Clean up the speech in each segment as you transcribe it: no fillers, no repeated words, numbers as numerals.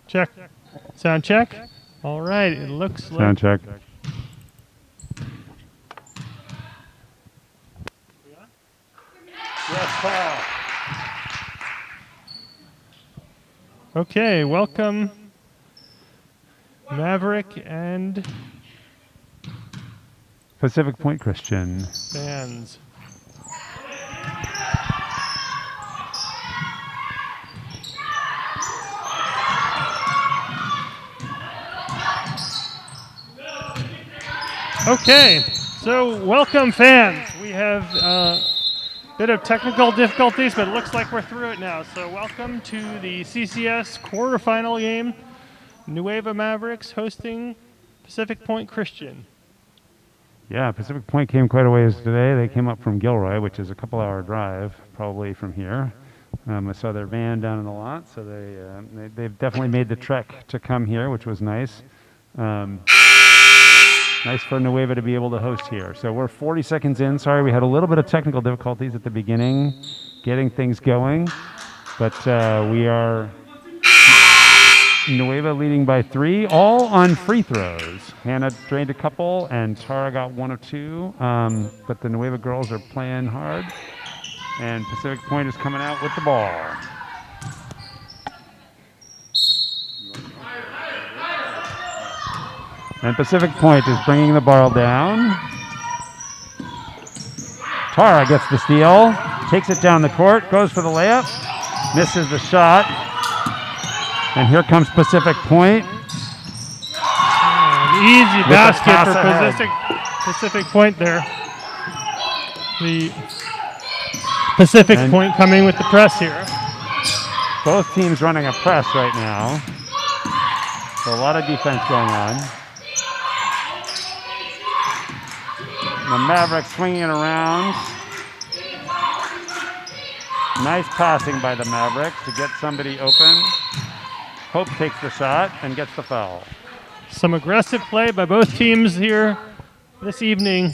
Check. Sound check. All right. It looks like. Sound check. Okay. Welcome, Maverick and Pacific Point Christian fans. Okay, so welcome fans. We have a bit of technical difficulties, but it looks like we're through it now. So welcome to the CCS quarterfinal game. Nueva Mavericks hosting Pacific Point Christian. Yeah, Pacific Point came quite a ways today. They came up from Gilroy, which is a couple-hour drive, probably from here. I saw their van down in the lot, so they've definitely made the trek to come here, which was nice. Nice for Nueva to be able to host here. So we're 40 seconds in. Sorry, we had a little bit of technical difficulties at the beginning, getting things going. But we are Nueva leading by 3, all on free throws. Hannah drained a couple, and Tara got 1 of 2. But the Nueva girls are playing hard. And Pacific Point is coming out with the ball. And Pacific Point is bringing the ball down. Tara gets the steal, takes it down the court, goes for the layup, misses the shot. And here comes Pacific Point. An easy basket for Pacific Point there. The Pacific Point coming with the press here. Both teams running a press right now. So a lot of defense going on. The Mavericks swinging it around. Nice passing by the Mavericks to get somebody open. Hope takes the shot and gets the foul. Some aggressive play by both teams here this evening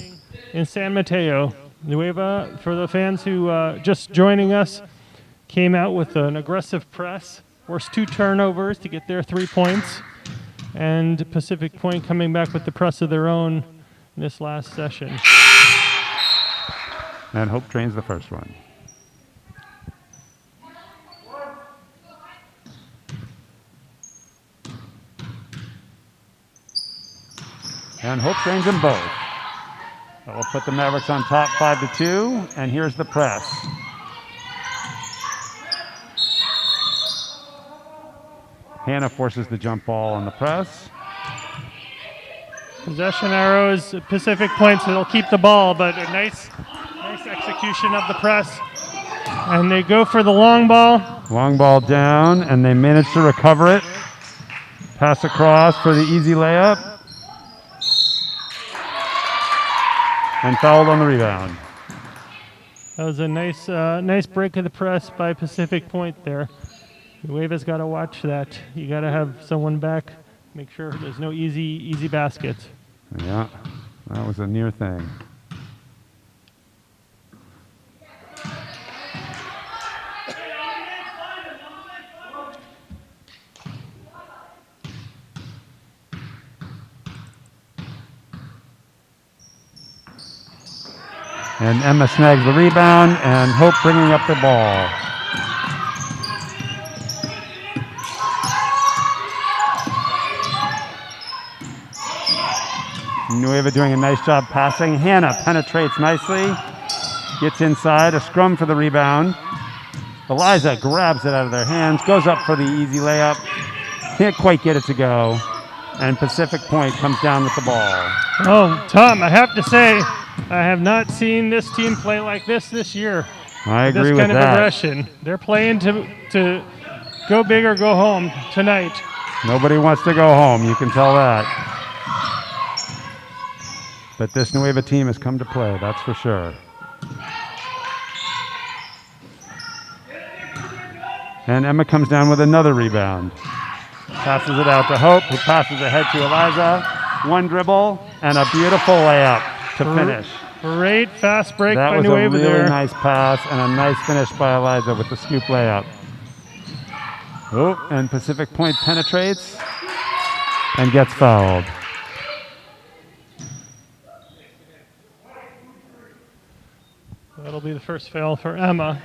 in San Mateo. Nueva, for the fans who just joining us, came out with an aggressive press, forced 2 turnovers to get their 3 points, and Pacific Point coming back with the press of their own in this last session. And Hope drains the first one. And Hope drains them both. That will put the Mavericks on top 5-2, and here's the press. Hannah forces the jump ball on the press. Possession arrows, Pacific Point, so they'll keep the ball, but a nice execution of the press. And they go for the long ball. Long ball down, and they manage to recover it. Pass across for the easy layup. And fouled on the rebound. That was a nice break of the press by Pacific Point there. Nueva's got to watch that. You got to have someone back, make sure there's no easy baskets. Yeah, that was a near thing. And Emma snags the rebound, and Hope bringing up the ball. Nueva doing a nice job passing. Hannah penetrates nicely, gets inside, a scrum for the rebound. Eliza grabs it out of their hands, goes up for the easy layup, can't quite get it to go, and Pacific Point comes down with the ball. Oh, Tom, I have to say, I have not seen this team play like this year. I agree with that. This kind of aggression. They're playing to go big or go home tonight. Nobody wants to go home, you can tell that. But this Nueva team has come to play, that's for sure. And Emma comes down with another rebound. Passes it out to Hope, who passes ahead to Eliza. One dribble and a beautiful layup to finish. Great fast break That by was a Nueva really there. nice pass and a nice finish by Eliza with the scoop layup. Oh, and Pacific Point penetrates and gets fouled. That'll be the first foul for Emma.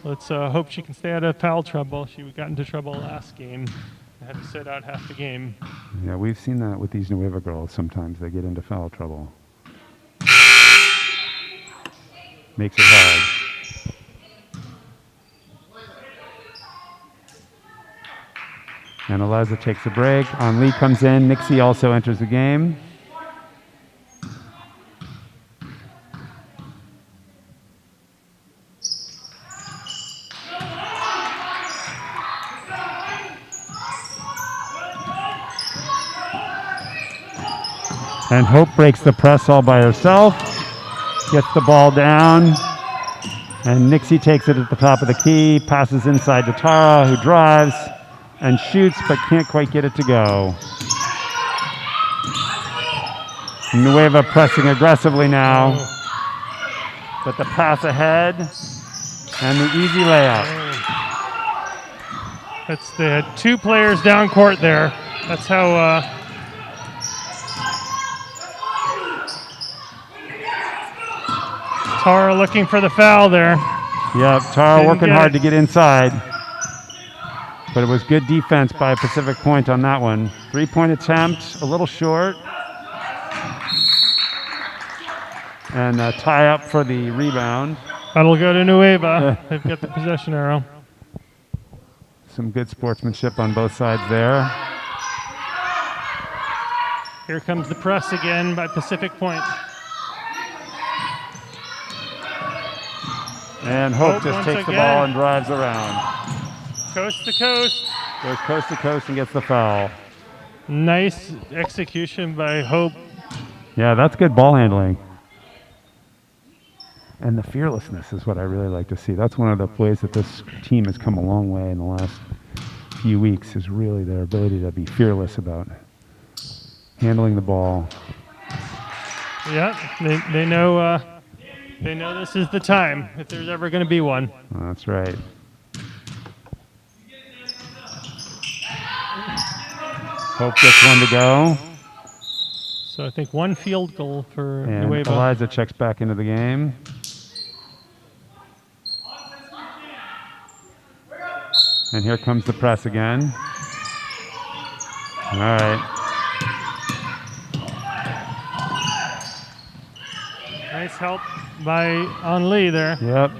Let's hope she can stay out of foul trouble. She got into trouble last game. Had to sit out half the game. Yeah, we've seen that with these Nueva girls. Sometimes they get into foul trouble. Makes it hard. And Eliza takes a break. Lee comes in. Nixie also enters the game. And Hope breaks the press all by herself. Gets the ball down. And Nixie takes it at the top of the key. Passes inside to Tara, who drives and shoots, but can't quite get it to go. Nueva pressing aggressively now. But the pass ahead and the easy layup. They had 2 players down court there. That's how Tara looking for the foul there. Yep, Tara working hard to get inside. But it was good defense by Pacific Point on that one. 3-point attempt, a little short. And a tie up for the rebound. That'll go to Nueva. They've got the possession arrow. Some good sportsmanship on both sides there. Here comes the press again by Pacific Point. And Hope just takes the ball and drives around. Coast to coast. Goes coast to coast and gets the foul. Nice execution by Hope. Yeah, that's good ball handling. And the fearlessness is what I really like to see. That's one of the ways that this team has come a long way in the last few weeks, is really their ability to be fearless about handling the ball. Yeah, they know this is the time if there's ever going to be one. That's right. Hope gets one to go. So I think 1 field goal for And Nueva. Eliza checks back into the game. And here comes the press again. All right. Nice help by Lee there. Yep.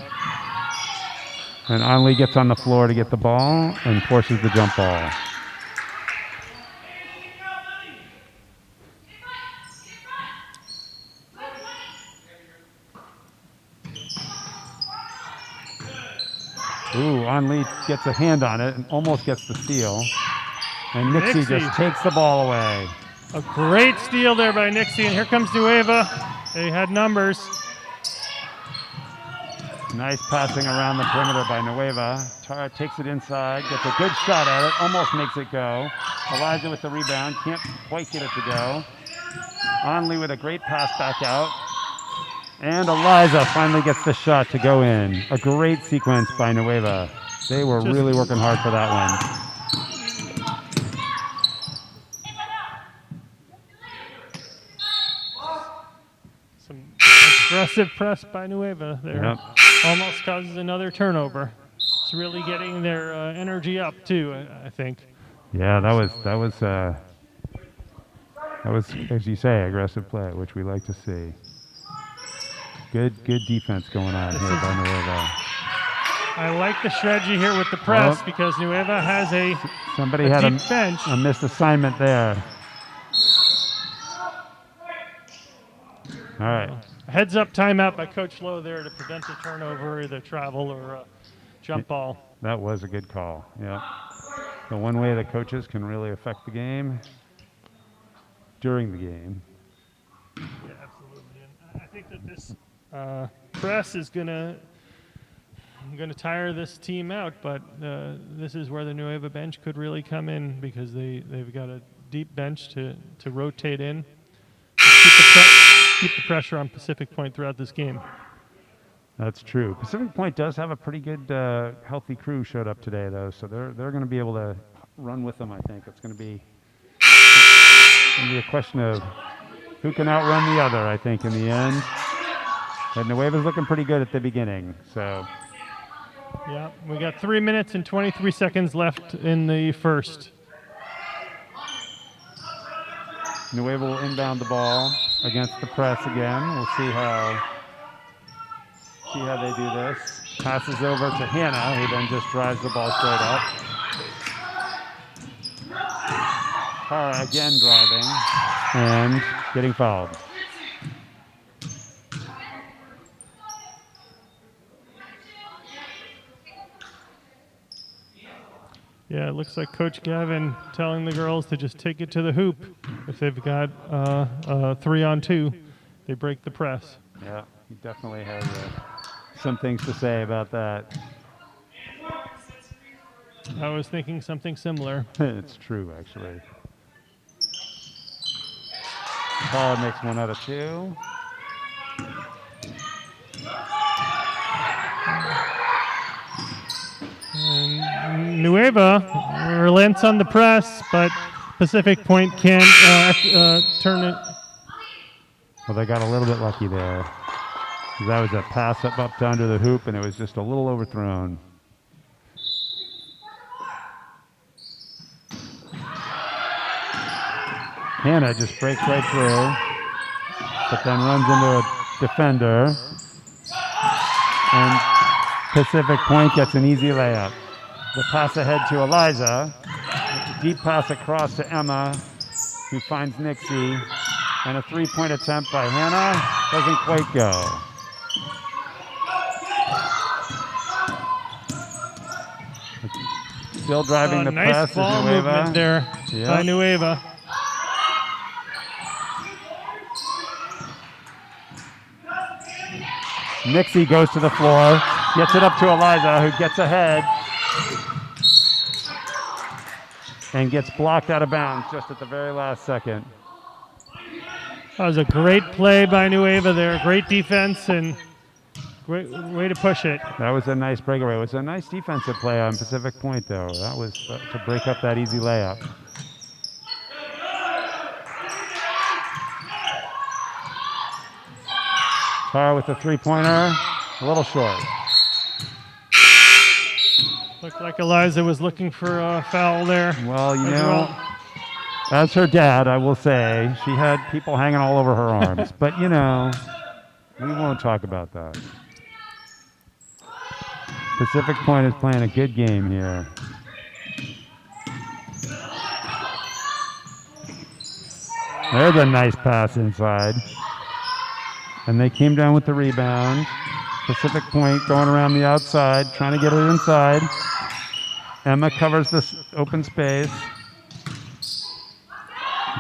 And Lee gets on the floor to get the ball and forces the jump ball. Ooh, Lee gets a hand on it and almost gets the steal. And Nixie just takes the ball away. A great steal there by Nixie, and here comes Nueva. They had numbers. Nice passing around the perimeter by Nueva. Tara takes it inside, gets a good shot at it, almost makes it go. Eliza with the rebound, can't quite get it to go. Lee with a great pass back out. And Eliza finally gets the shot to go in. A great sequence by Nueva. They were really working hard for that one. Some aggressive press by Nueva there. Yep. Almost causes another turnover. It's really getting their energy up too, I think. Yeah, that was, as you say, aggressive play, which we like to see. Good defense going on here by Nueva. I like the strategy here with the press because Nueva has a deep bench. A missed assignment there. All right. Heads up timeout by Coach Lowe there to prevent a turnover, either travel or a jump ball. That was a good call. Yeah. The one way that coaches can really affect the game during the game. Yeah, absolutely. And I think that this press is gonna tire this team out, but this is where the Nueva bench could really come in because they've got a deep bench to rotate in. keep the pressure on Pacific Point throughout this game. That's true. Pacific Point does have a pretty good, healthy crew showed up today, though, so they're going to be able to run with them. I think it's going to be a question of who can outrun the other. I think in the end, and Nueva's looking pretty good at the beginning. So yeah, we got 3 minutes and 23 seconds left in the first. Nueva will inbound the ball against the press again. We'll see how they do this. Passes over to Hannah, who then just drives the ball straight up. Tara again driving and getting fouled. Yeah, it looks like Coach Gavin telling the girls to just take it to the hoop. If they've got 3-on-2, they break the press. Yeah, he definitely has some things to say about that. I was thinking something similar. It's true, actually. Tara makes 1 out of 2. And Nueva relents on the press, but Pacific Point can't turn it. Well, they got a little bit lucky there. That was a pass up to under the hoop, and it was just a little overthrown. Hannah just breaks right through, but then runs into a defender. And Pacific Point gets an easy layup. The pass ahead to Eliza. Deep pass across to Emma, who finds Nixie. And a 3-point attempt by Hannah doesn't quite go. Still driving the nice press ball is Nueva. movement there by Nueva. Nixie goes to the floor, gets it up to Eliza, who gets ahead and gets blocked out of bounds just at the very last second. That was a great play by Nueva there. Great defense and great way to push it. That was a nice breakaway. It was a nice defensive play on Pacific Point, though. That was to break up that easy layup. Tara with the 3-pointer, a little short. Looked like Eliza was looking for a foul there. Well, you know, as her dad, I will say, she had people hanging all over her arms. But, you know, we won't talk about that. Pacific Point is playing a good game here. There's a nice pass inside. And they came down with the rebound. Pacific Point going around the outside, trying to get it inside. Emma covers this open space.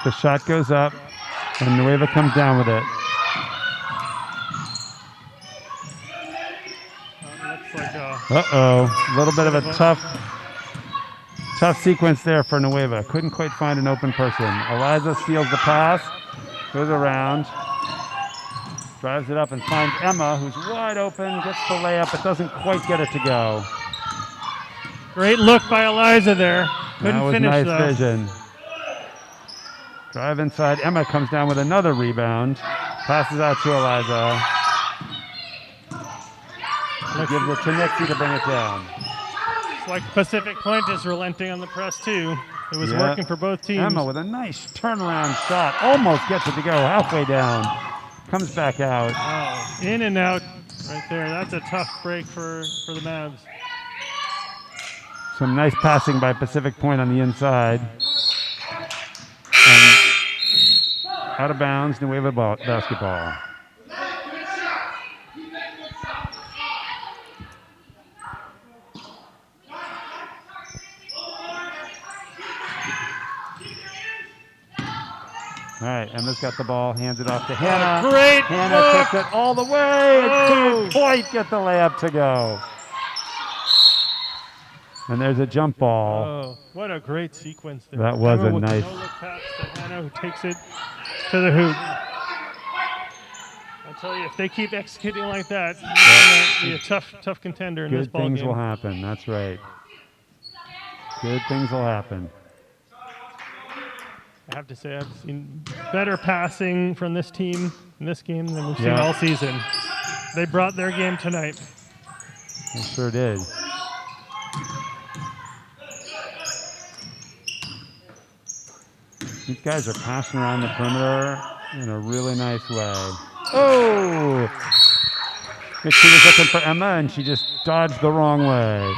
The shot goes up, and Nueva comes down with it. Uh-oh, a little bit of a tough sequence there for Nueva. Couldn't quite find an open person. Eliza steals the pass, goes around, drives it up and finds Emma, who's wide open, gets the layup, but doesn't quite get it to go. Great look by Eliza there. Couldn't finish, nice though. Vision. Drive inside. Emma comes down with another rebound. Passes out to Eliza. Gives it to Nixie to bring it down. It's like Pacific Point is relenting on the press, too. It was working for both teams. Emma with a nice turnaround shot. Almost gets it to go halfway down. Comes back out. Oh, in and out right there. That's a tough break for the Mavs. Some nice passing by Pacific Point on the inside. And out of bounds, Nueva basketball. All right, Emma's got the ball, hands it off to Hannah. Great Hannah look. takes it all the way, and couldn't quite get the layup to go. And there's a jump ball. Oh, what a great sequence there. That was Emma a with nice. no-look pass to Hannah, who takes it to the hoop. tell you, if they keep executing like that, it's going to be a tough contender in this Good ball things game. will happen. That's right. Good things will happen. I have to say, I've seen better passing from this team in this game than we've seen Yeah. all season. They brought their game tonight. They sure did. These guys are passing around the perimeter in a really nice way. Oh! She was looking for Emma, and she just dodged the wrong way.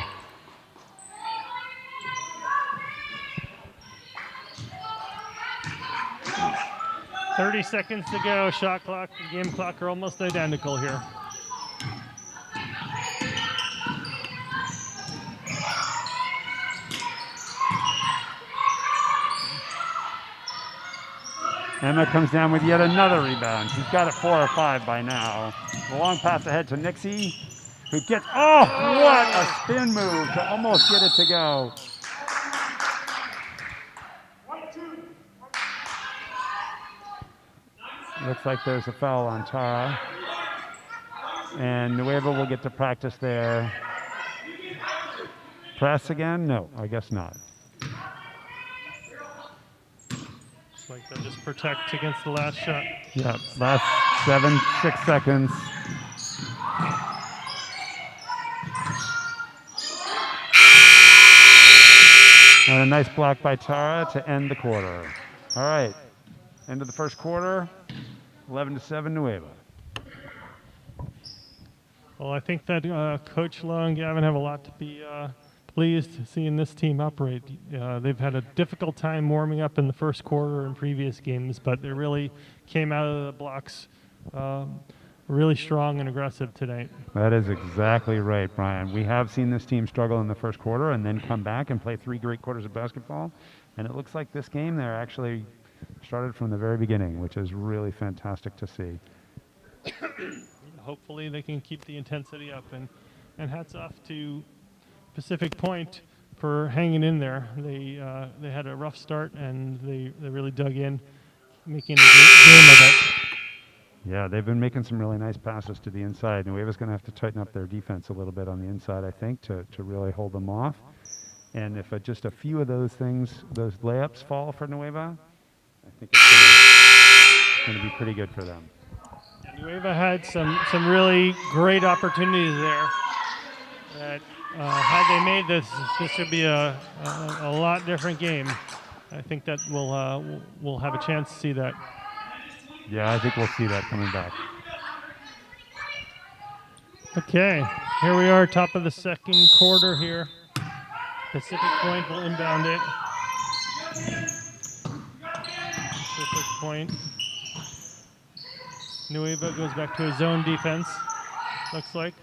"30 seconds to go. Shot clock and game clock are almost identical here. Emma comes down with yet another rebound. She's got it 4 or 5 by now. The long pass ahead to Nixie, who gets, oh, what a spin move to almost get it to go. Looks like there's a foul on Tara. And Nueva will get to practice there. Press again? No, I guess not. Looks like they'll just protect against the last shot. Yeah, last 6 seconds. And a nice block by Tara to end the quarter. All right, end of the first quarter, 11-7 Nueva. Well, I think that Coach Lowe and Gavin have a lot to be pleased seeing this team operate. They've had a difficult time warming up in the first quarter in previous games, but they really came out of the blocks really strong and aggressive tonight. That is exactly right, Brian. We have seen this team struggle in the first quarter and then come back and play 3 great quarters of basketball. And it looks like this game they're actually started from the very beginning, which is really fantastic to see. Hopefully they can keep the intensity up, and hats off to Pacific Point for hanging in there. They had a rough start and they really dug in, making a game of it. Yeah, they've been making some really nice passes to the inside. Nueva's going to have to tighten up their defense a little bit on the inside, I think, to really hold them off. And if just a few of those things, those layups fall for Nueva, I think it's going to be pretty good for them. Nueva had some really great opportunities there. That had they made this would be a lot different game. I think that we'll have a chance to see that. Yeah, I think we'll see that coming back. Okay, here we are, top of the second quarter here. Pacific Point will inbound it. Pacific Point. Nueva goes back to his zone defense, looks like.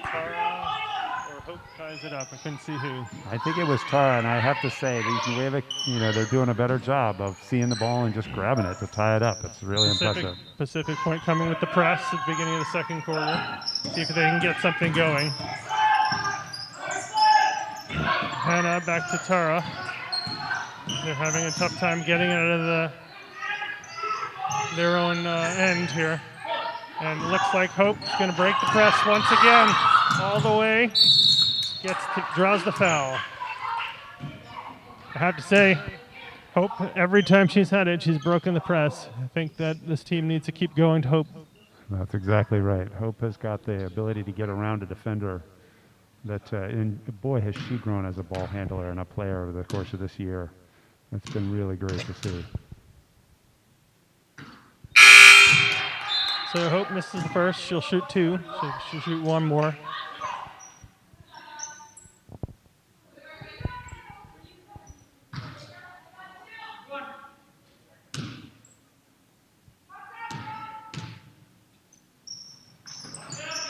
Tara or Hope ties it up. I couldn't see who. I think it was Tara, and I have to say, these Nueva, they're doing a better job of seeing the ball and just grabbing it to tie it up. It's really impressive. Pacific Point coming with the press at the beginning of the second quarter. See if they can get something going. Hannah back to Tara. They're having a tough time getting it out of their own end here. And it looks like Hope is going to break the press once again, all the way. Draws the foul. I have to say, Hope, every time she's had it, she's broken the press. I think that this team needs to keep going to Hope. That's exactly right. Hope has got the ability to get around a defender. And boy, has she grown as a ball handler and a player over the course of this year. It's been really great to see. So Hope misses the first. She'll shoot 2. She'll shoot 1 more.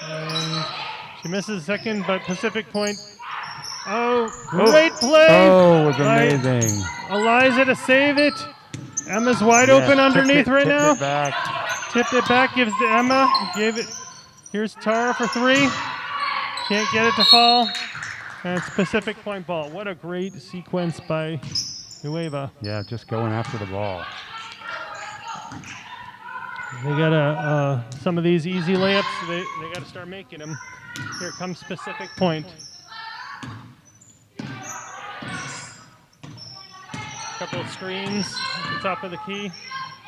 And she misses the second, but Pacific Point. Oh, great play! Oh, it was amazing. Eliza to save it. Emma's wide open underneath right now. Tipped it back. Tipped it back, gives to Emma. Gave it. Here's Tara for 3. Can't get it to fall. And it's Pacific Point ball. What a great sequence by Nueva. Yeah, just going after the ball. They gotta some of these easy layups. They gotta start making them. Here comes Pacific Point. Couple of screens at the top of the key.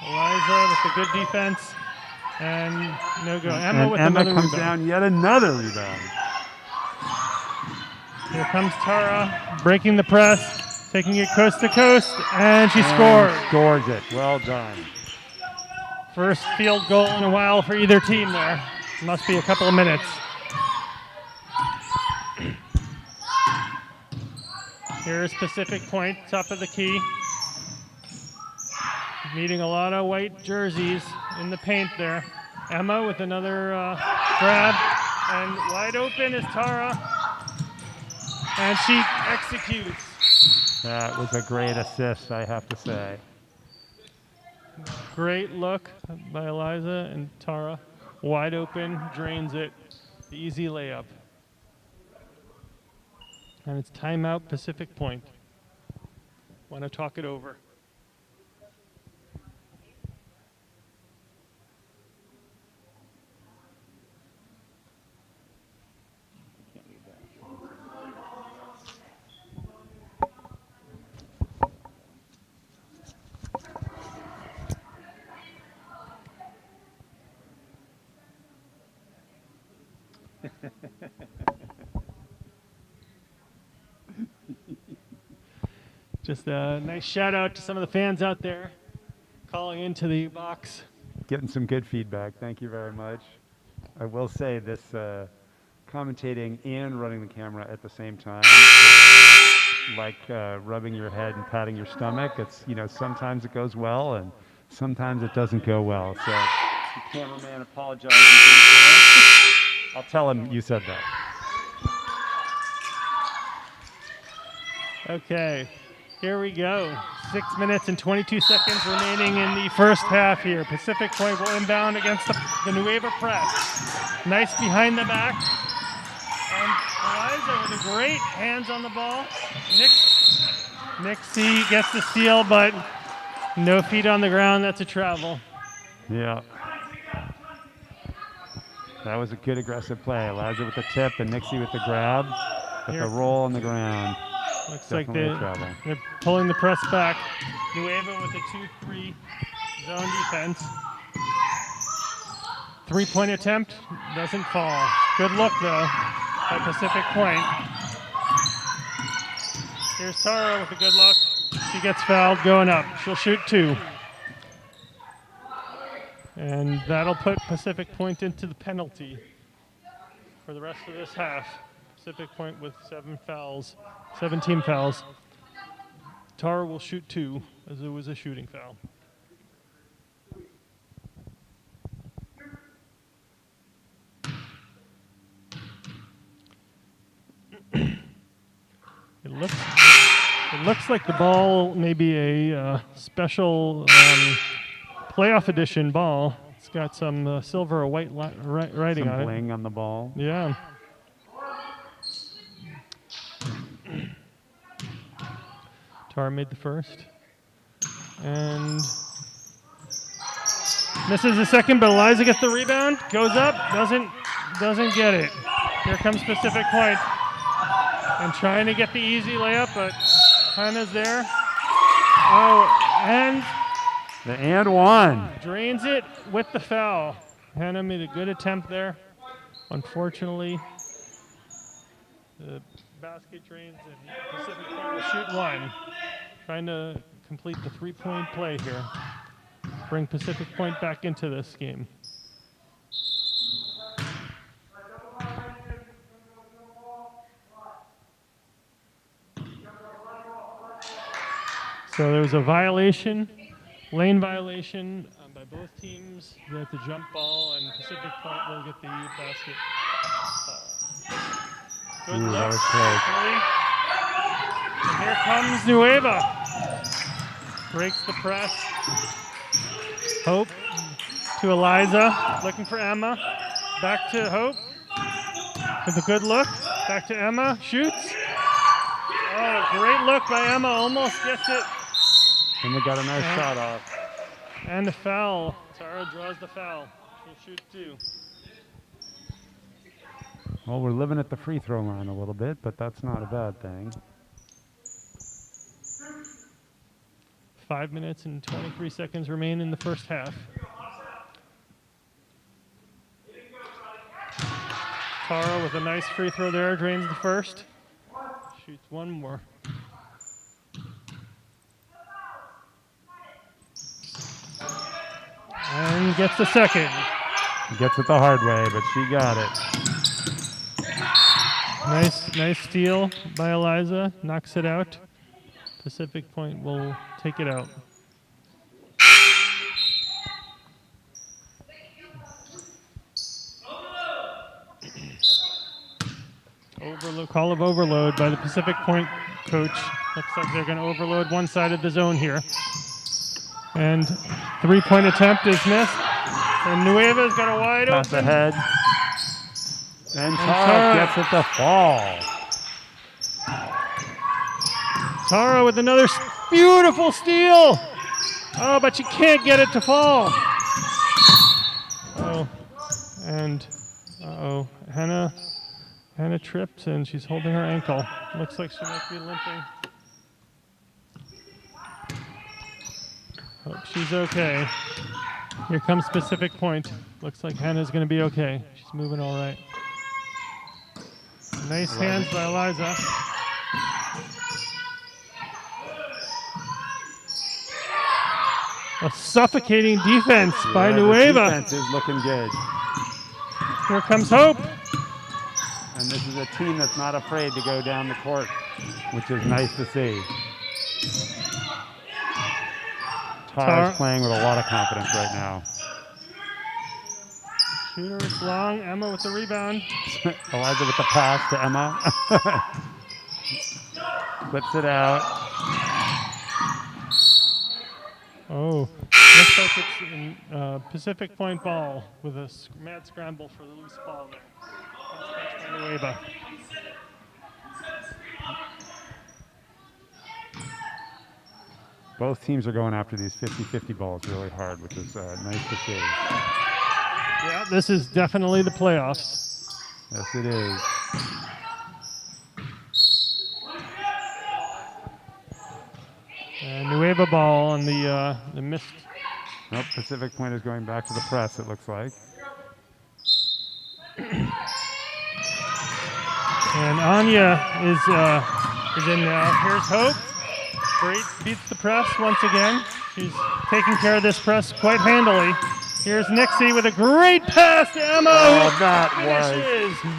Eliza with a good defense. And no go. Emma with Emma another comes rebound. down, yet another rebound. Here comes Tara, breaking the press, taking it coast to coast, and she scores. Scores it. Well done. First field goal in a while for either team there. Must be a couple of minutes. Here's Pacific Point, top of the key. Meeting a lot of white jerseys in the paint there. Emma with another grab, and wide open is Tara, and she executes. That was a great assist, I have to say. Great look by Eliza, and Tara, wide open, drains it. The easy layup. And it's timeout Pacific Point. Want to talk it over. Just a nice shout out to some of the fans out there calling into the box. Getting some good feedback. Thank you very much. I will say this commentating and running the camera at the same time, like rubbing your head and patting your stomach. It's, sometimes it goes well and sometimes it doesn't go well. So the cameraman apologizes. I'll tell him you said that. Okay, here we go. 6 minutes and 22 seconds remaining in the first half here. Pacific Point will inbound against the Nueva press. Nice behind the back. And Eliza with a great hands on the ball. Nixie gets the steal, but no feet on the ground. That's a travel. Yeah. That was a good aggressive play. Eliza with the tip and Nixie with the grab. With the roll on the ground. Looks Definitely like they're pulling the press back. Nueva with a 2-3 zone defense. Three-point attempt doesn't fall. Good look, though, by Pacific Point. Here's Tara with a good look. She gets fouled going up. She'll shoot 2. And that'll put Pacific Point into the penalty for the rest of this half. Pacific Point with 17 fouls. Tara will shoot 2 as it was a shooting foul. It looks like the ball may be a special playoff edition ball. It's got some silver or white writing some on it. Some bling on the ball. Yeah. Tara made the first. And misses the second, but Eliza gets the rebound. Goes up, doesn't get it. Here comes Pacific Point. And trying to get the easy layup, but Hannah's there. Oh, and the and one. Drains it with the foul. Hannah made a good attempt there. Unfortunately, the basket drains and Pacific Point will shoot 1. Trying to complete the 3-point play here. Bring Pacific Point back into this game. So there was a violation, lane violation by both teams. That's a jump ball, and Pacific Point will get the basket. Good Ooh, look. that was close. And here comes Nueva. Breaks the press. Hope to Eliza, looking for Emma. Back to Hope with a good look. Back to Emma, shoots. Oh, great look by Emma, almost gets it. Emma got a nice shot off. And a foul. Tara draws the foul. She'll shoot 2. Well, we're living at the free throw line a little bit, but that's not a bad thing. 5 minutes and 23 seconds remain in the first half. Tara with a nice free throw there, drains the first. Shoots 1 more. And gets the second. Gets it the hard way, but she got it. Nice steal by Eliza. Knocks it out. Pacific Point will take it out. Call of overload by the Pacific Point coach. Looks like they're going to overload one side of the zone here. And 3-point attempt is missed. And Nueva's got a wide Pass open. ahead. And Tara gets it to fall. Tara with another beautiful steal. Oh, but she can't get it to fall. Oh, and Hannah tripped and she's holding her ankle. Looks like she might be limping. Hope she's okay. Here comes Pacific Point. Looks like Hannah's going to be okay. She's moving all right. Nice hands by Eliza. A suffocating defense by Nueva. The defense is looking good. Here comes Hope. And this is a team that's not afraid to go down the court, which is nice to see. Tara's playing with a lot of confidence right now. Shooter is long. Emma with the rebound. Eliza with the pass to Emma. Flips it out. Oh, looks like it's in Pacific Point ball with a mad scramble for the loose ball there. That's by Nueva. Both teams are going after these 50-50 balls really hard, which is nice to see. Yeah, this is definitely the playoffs. Yes, it is. And Nueva ball on the missed. Nope, Pacific Point is going back to the press, it looks like. And Anya is in now. Here's Hope. Great, beats the press once again. She's taking care of this press quite handily. Here's Nixie with a great pass to Emma. Oh, that was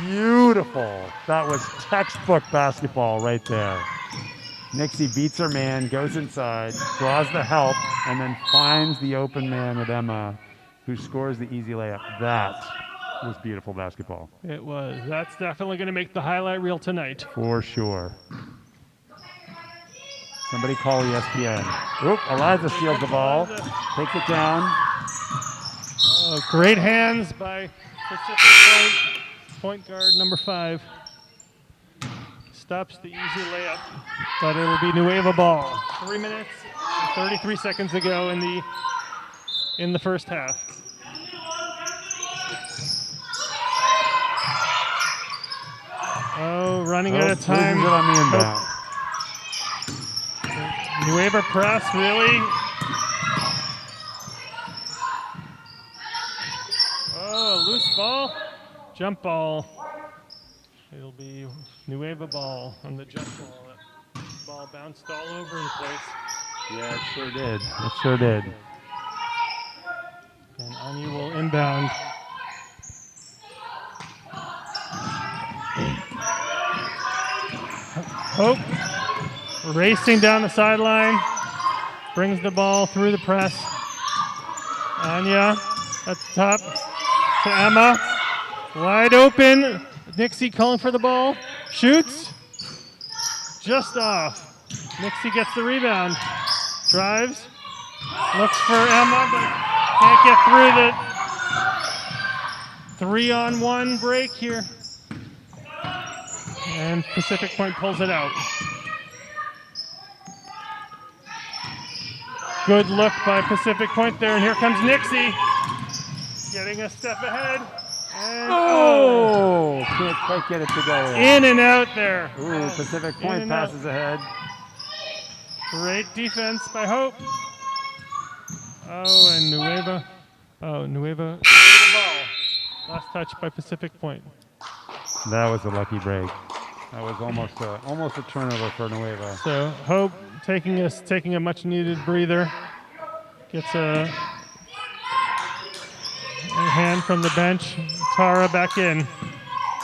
beautiful. That was textbook basketball right there. Nixie beats her man, goes inside, draws the help, and then finds the open man with Emma, who scores the easy layup. That was beautiful basketball. It was. That's definitely going to make the highlight reel tonight. For sure. Somebody call ESPN. Oop, Eliza steals the ball, takes it down. Oh, great hands by Pacific Point guard number 5. Stops the easy layup, but it'll be Nueva ball. 3 minutes, 33 seconds to go in the first half. Oh, running out of time. Loses it on the inbound. Nueva press, really? Oh, loose ball. Jump ball. It'll be Nueva ball on the jump ball. That ball bounced all over the place. Yeah, it sure did. It sure did. And Anya will inbound. Hope racing down the sideline. Brings the ball through the press. Anya at the top to Emma. Wide open. Nixie calling for the ball. Shoots. Just off. Nixie gets the rebound. Drives. Looks for Emma, but can't get through the 3-on-1 break here. And Pacific Point pulls it out. Good look by Pacific Point there, and here comes Nixie. Getting a step ahead. And Oh! Can't quite get it to go in. In and out there. Ooh, Pacific Point passes ahead. Great defense by Hope. Oh, and Nueva. Oh, Nueva. The ball. Last touch by Pacific Point. That was a lucky break. That was almost a turnover for Nueva. So Hope taking a much needed breather. Gets a hand from the bench. Tara back in.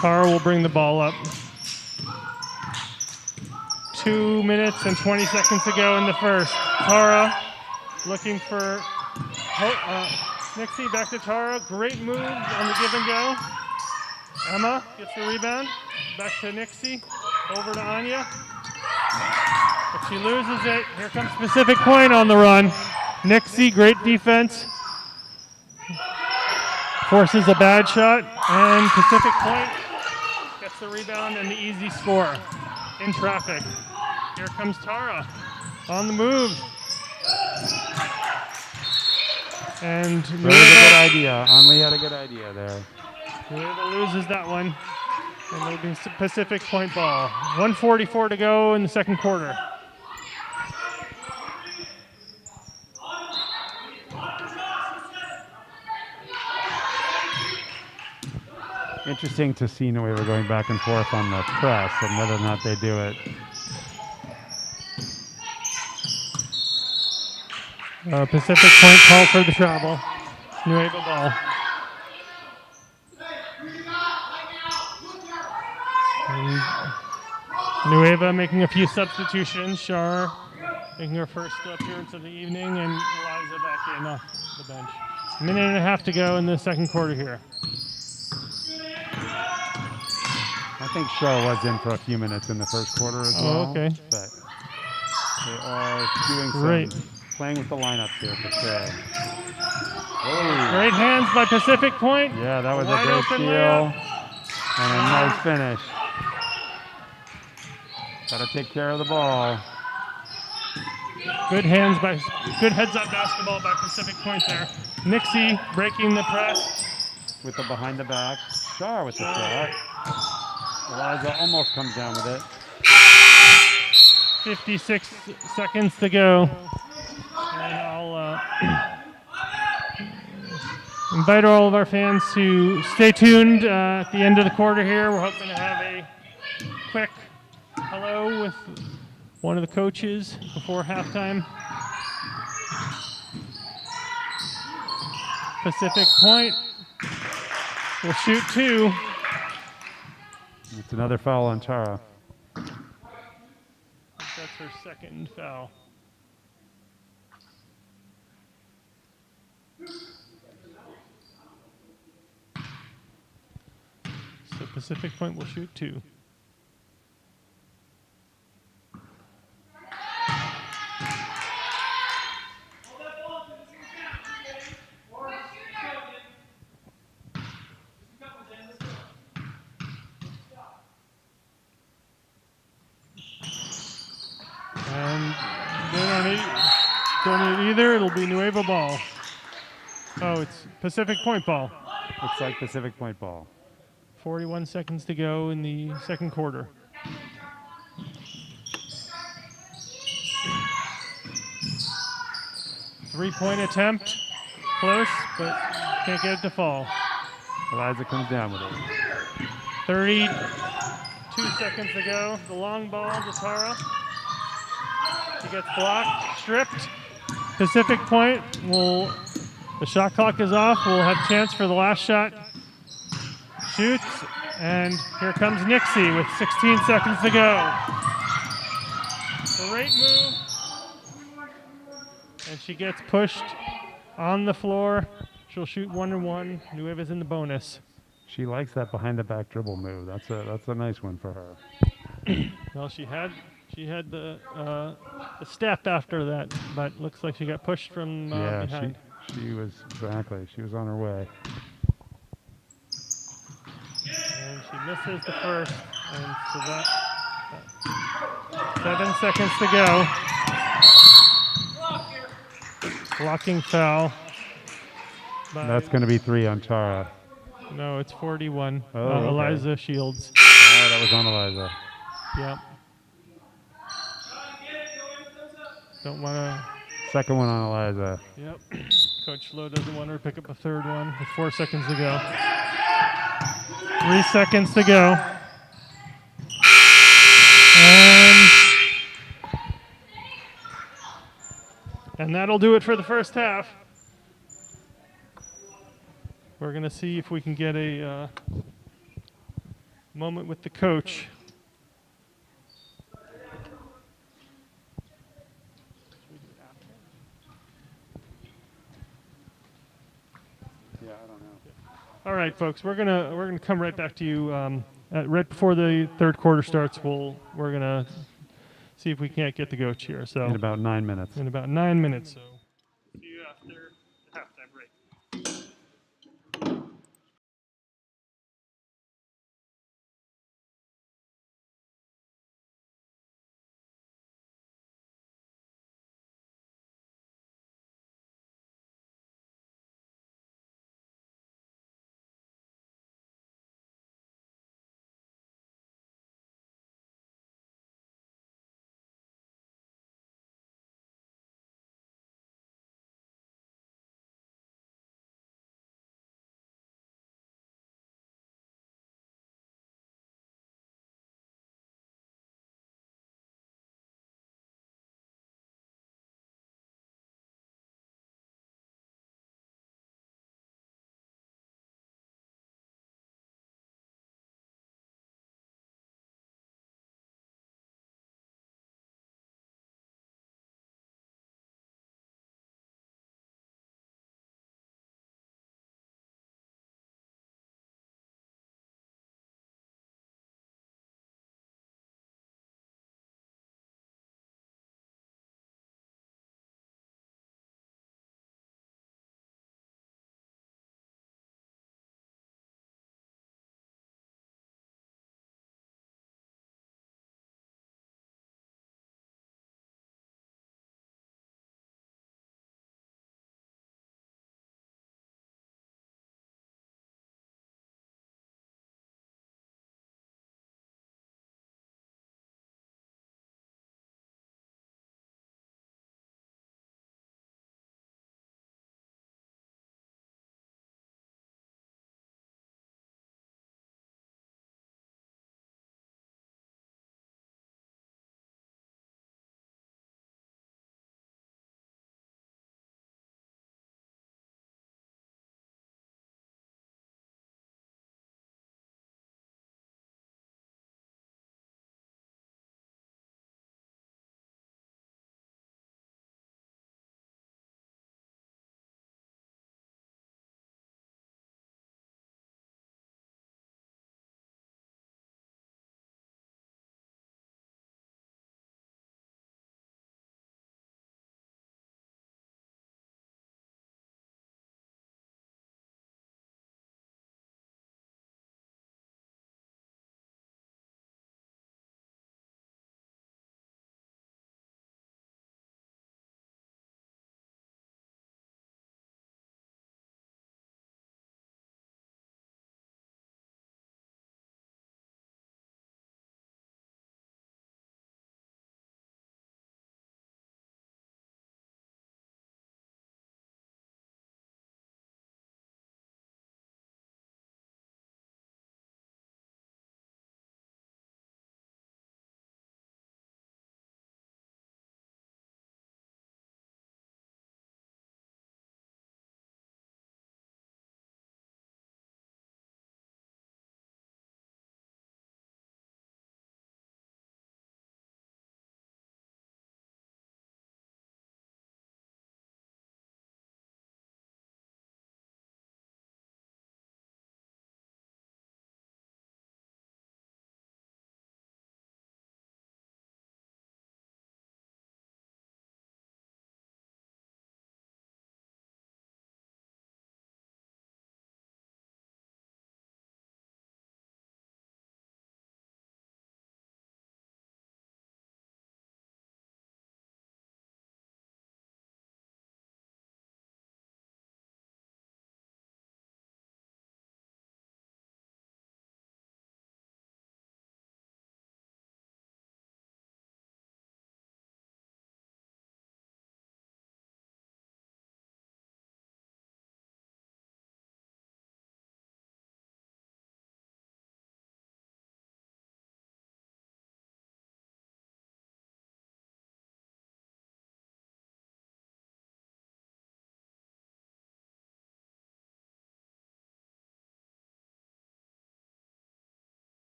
Tara will bring the ball up. 2 minutes and 20 seconds to go in the first. Tara looking for Nixie, back to Tara. Great move on the give and go. Emma gets the rebound. Back to Nixie. Over to Anya. But she loses it. Here comes Pacific Point on the run. Nixie, great defense. Forces a bad shot. And Pacific Point gets the rebound and the easy score. In traffic. Here comes Tara on the move. And that was a good idea. Only had a good idea there. Nueva loses that one. And it'll be Pacific Point ball. 1:44 to go in the second quarter. Interesting to see Nueva going back and forth on the press and whether or not they do it. Pacific Point call for the travel. Nueva ball. And Nueva making a few substitutions. Shar making her first appearance of the evening, and Eliza back in off the bench. A minute and a half to go in the second quarter here. I think Shar was in for a few minutes in the first quarter as well. Okay. But they are doing playing with the lineups here for sure. Oh. Great hands by Pacific Point. Yeah, that was a Wide great open steal layup. and a nice finish. Got to take care of the ball. Good heads-up basketball by Pacific Point there. Nixie breaking the press. With the behind the back. Shar with the shot. Eliza almost comes down with it. 56 seconds to go. And I'll invite all of our fans to stay tuned at the end of the quarter here. We're hoping to have a quick hello with one of the coaches before halftime. Pacific Point will shoot two. It's another foul on Tara. That's her second foul. So Pacific Point will shoot two. And they don't need either. It'll be Nueva ball. Oh, it's Pacific Point ball. Looks like Pacific Point ball. 41 seconds to go in the second quarter. Three-point attempt. Close, but can't get it to fall. Eliza comes down with it. 32 seconds to go. The long ball to Tara. She gets blocked, stripped. Pacific Point the shot clock is off. We'll have a chance for the last shot. Shoots, and here comes Nixie with 16 seconds to go. Great move. And she gets pushed on the floor. She'll shoot 1-1. Nueva's in the bonus. She likes that behind the back dribble move. That's a nice one for her. Well, she had the step after that, but looks like she got pushed from behind. She was on her way. And she misses the first, and so that 7 seconds to go. Blocking foul. That's going to be 3 on Chara. No, it's 41. Oh, okay. Eliza Shields. Oh, that was on Eliza. Yep. Don't want to. Second one on Eliza. Yep. Coach Lowe doesn't want her to pick up a third one with 4 seconds to go. 3 seconds to go. And that'll do it for the first half. We're going to see if we can get a moment with the coach. Yeah, I don't know. All right, folks, we're gonna come right back to you right before the third quarter starts. We're gonna see if we can't get the coach here. So In about 9 minutes. in about 9 minutes. So see you after the halftime break.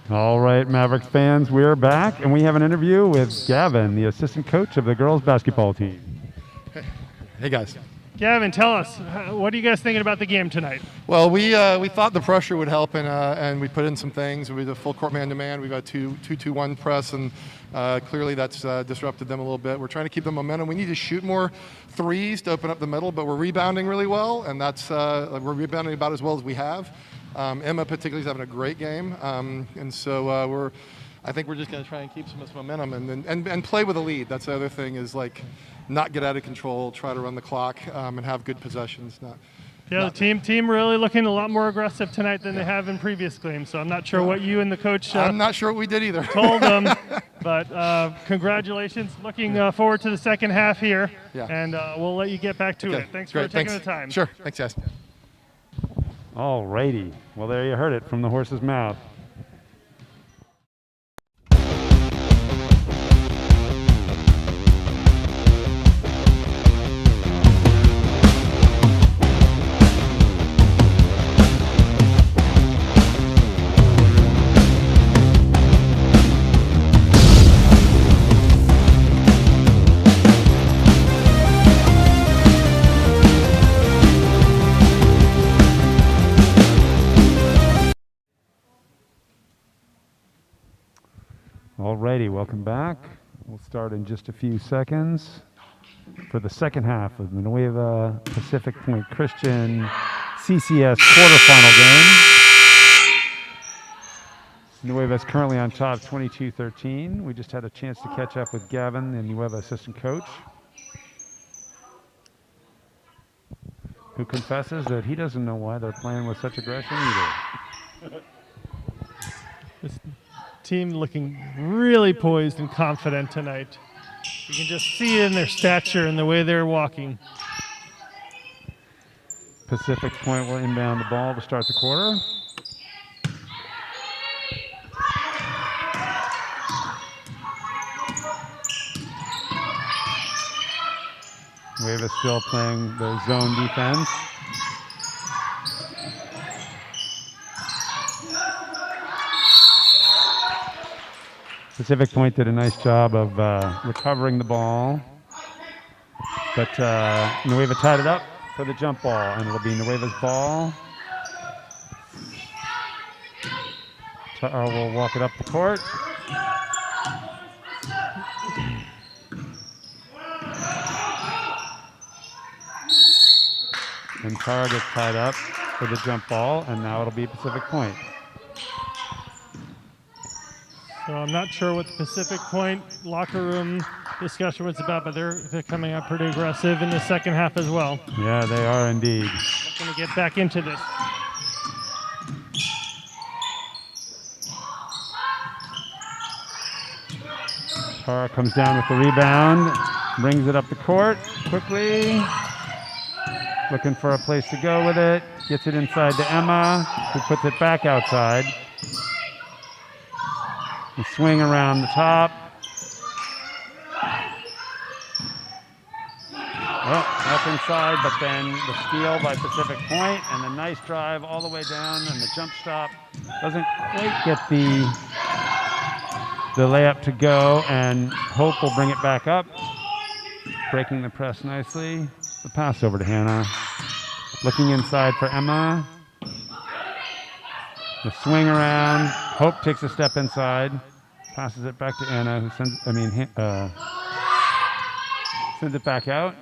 All right, Mavericks fans, we're back, and we have an interview with Gavin, the assistant coach of the girls basketball team. Hey guys. Gavin, tell us, what are you guys thinking about the game tonight? Well, we thought the pressure would help, and we put in some things. We did a full court man-to-man. We've got 2-2-1 press, and clearly that's disrupted them a little bit. We're trying to keep the momentum. We need to shoot more threes to open up the middle, but we're rebounding really well, and that's we're rebounding about as well as we have. Emma particularly is having a great game, and so I think we're just going to try and keep some of this momentum and play with a lead. That's the other thing, is like not get out of control, try to run the clock, and have good possessions. The team really looking a lot more aggressive tonight than they have in previous games. So I'm not sure what you and the coach I'm not sure what we did either. told them, but congratulations. Looking forward to the second half here, and we'll let you get back to it. Thanks for taking the time. Sure. Thanks, guys. All righty. Well, there you heard it from the horse's mouth. Alrighty, welcome back. We'll start in just a few seconds for the second half of the Nueva Pacific Point Christian CCS quarterfinal game. Nueva is currently on top 22-13. We just had a chance to catch up with Gavin, the Nueva assistant coach, who confesses that he doesn't know why they're playing with such aggression either. This team looking really poised and confident tonight. You can just see it in their stature and the way they're walking. Pacific Point will inbound the ball to start the quarter. Nueva still playing the zone defense. Pacific Point did a nice job of recovering the ball, but Nueva tied it up for the jump ball, and it'll be Nueva's ball. Tara will walk it up the court. And Tara gets tied up for the jump ball, and now it'll be Pacific Point. So I'm not sure what the Pacific Point locker room discussion was about, but they're coming out pretty aggressive in the second half as well. Yeah, they are indeed. Going to get back into this. Tara comes down with the rebound, brings it up the court quickly. Looking for a place to go with it. Gets it inside to Emma, who puts it back outside. The swing around the top. Oh, up inside, but then the steal by Pacific Point, and a nice drive all the way down, and the jump stop doesn't quite get the layup to go, and Hope will bring it back up, breaking the press nicely. The pass over to Hannah. Looking inside for Emma. The swing around. Hope takes a step inside. Passes it back to Anna, who sends it back out.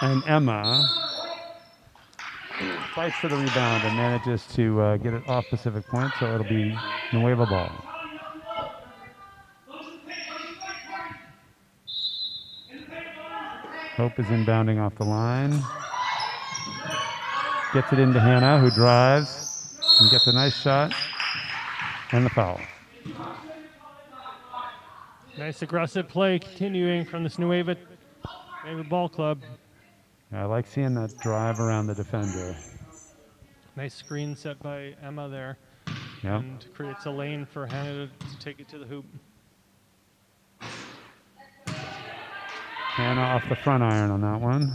And Emma fights for the rebound and manages to get it off Pacific Point, so it'll be Nueva ball. Hope is inbounding off the line. Gets it into Hannah, who drives and gets a nice shot and the foul. Nice aggressive play continuing from this Nueva ball club. I like seeing that drive around the defender. Nice screen set by Emma there. Yep. And creates a lane for Hannah to take it to the hoop. Hannah off the front iron on that one.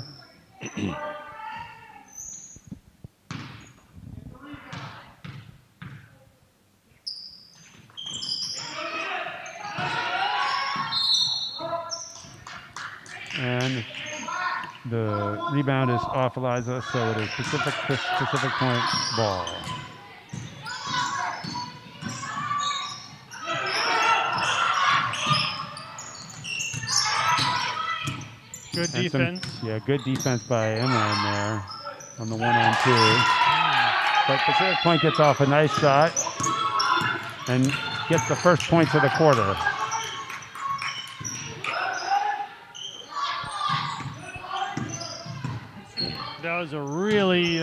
The rebound is off Eliza, so it is Pacific Point ball. Good defense. Good defense by Emma in there on the 1-on-2. But Pacific Point gets off a nice shot and gets the first points of the quarter. That was a really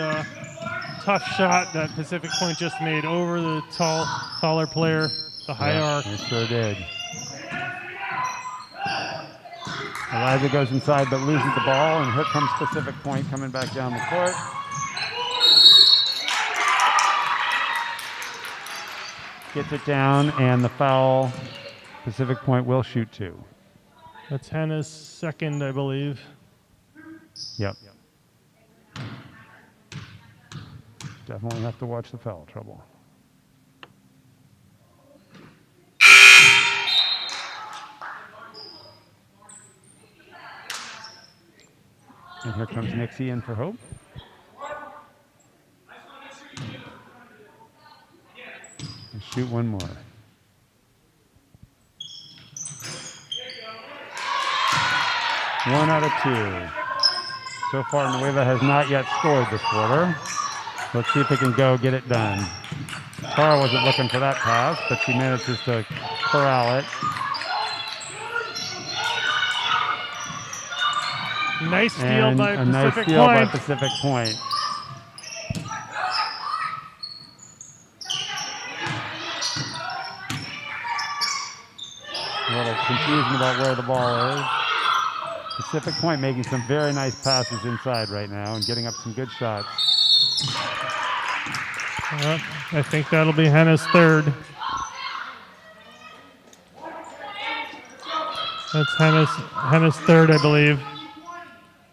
tough shot that Pacific Point just made over the taller player, the high arc. It sure did. Eliza goes inside but loses the ball, and here comes Pacific Point coming back down the court. Gets it down, and the foul. Pacific Point will shoot 2. That's Hannah's second, I believe. Yep. Definitely have to watch the foul trouble. And here comes Nixie in for Hope. And shoot one more. One out of 2. So far, Nueva has not yet scored this quarter. Let's see if we can go get it done. Tara wasn't looking for that pass, but she manages to corral it. Nice steal by a Pacific nice Point. steal by Pacific Point. A little confusion about where the ball is. Pacific Point making some very nice passes inside right now and getting up some good shots. I think that'll be Hannah's third. That's Hannah's third, I believe.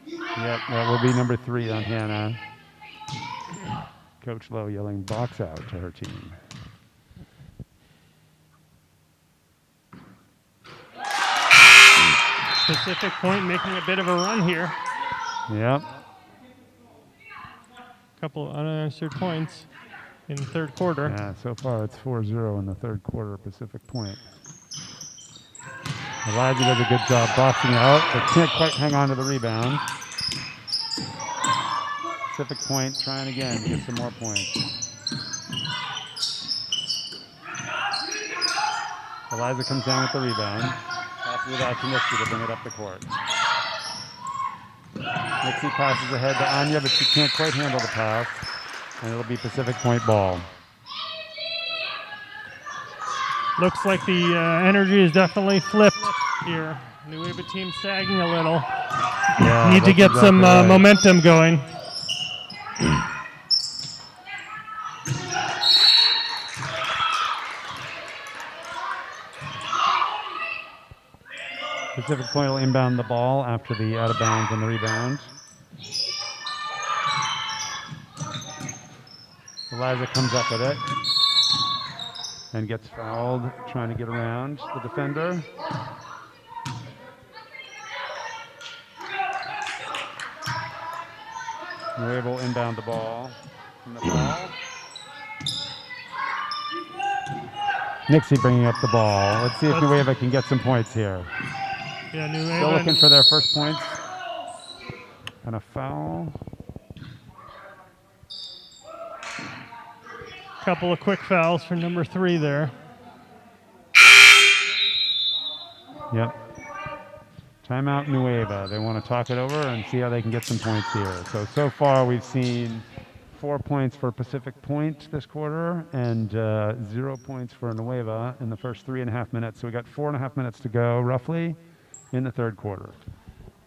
Yep, that will be number 3 on Hannah. Coach Lowe yelling box out to her team. Pacific Point making a bit of a run here. Yep. Couple of unanswered points in the third quarter. Yeah, so far it's 4-0 in the third quarter, Pacific Point. Eliza does a good job boxing out, but can't quite hang on to the rebound. Pacific Point trying again to get some more points. Eliza comes down with the rebound. Passes it out to Nixie to bring it up the court. Nixie passes ahead to Anya, but she can't quite handle the pass. And it'll be Pacific Point ball. Looks like the energy is definitely flipped here. Nueva team sagging a little. Yeah, Need to get exactly some right. momentum going. Pacific Point will inbound the ball after the out of bounds on the rebound. Eliza comes up with it and gets fouled trying to get around the defender. Nueva will inbound the ball from the foul. Nixie bringing up the ball. Let's see if Nueva can get some points here. Yeah, Nueva. Still looking for their first points. And a foul. Couple of quick fouls for number 3 there. Yep. Timeout Nueva. They want to talk it over and see how they can get some points here. So far we've seen 4 points for Pacific Point this quarter and 0 points for Nueva in the first 3.5 minutes. So we got 4.5 minutes to go roughly in the third quarter.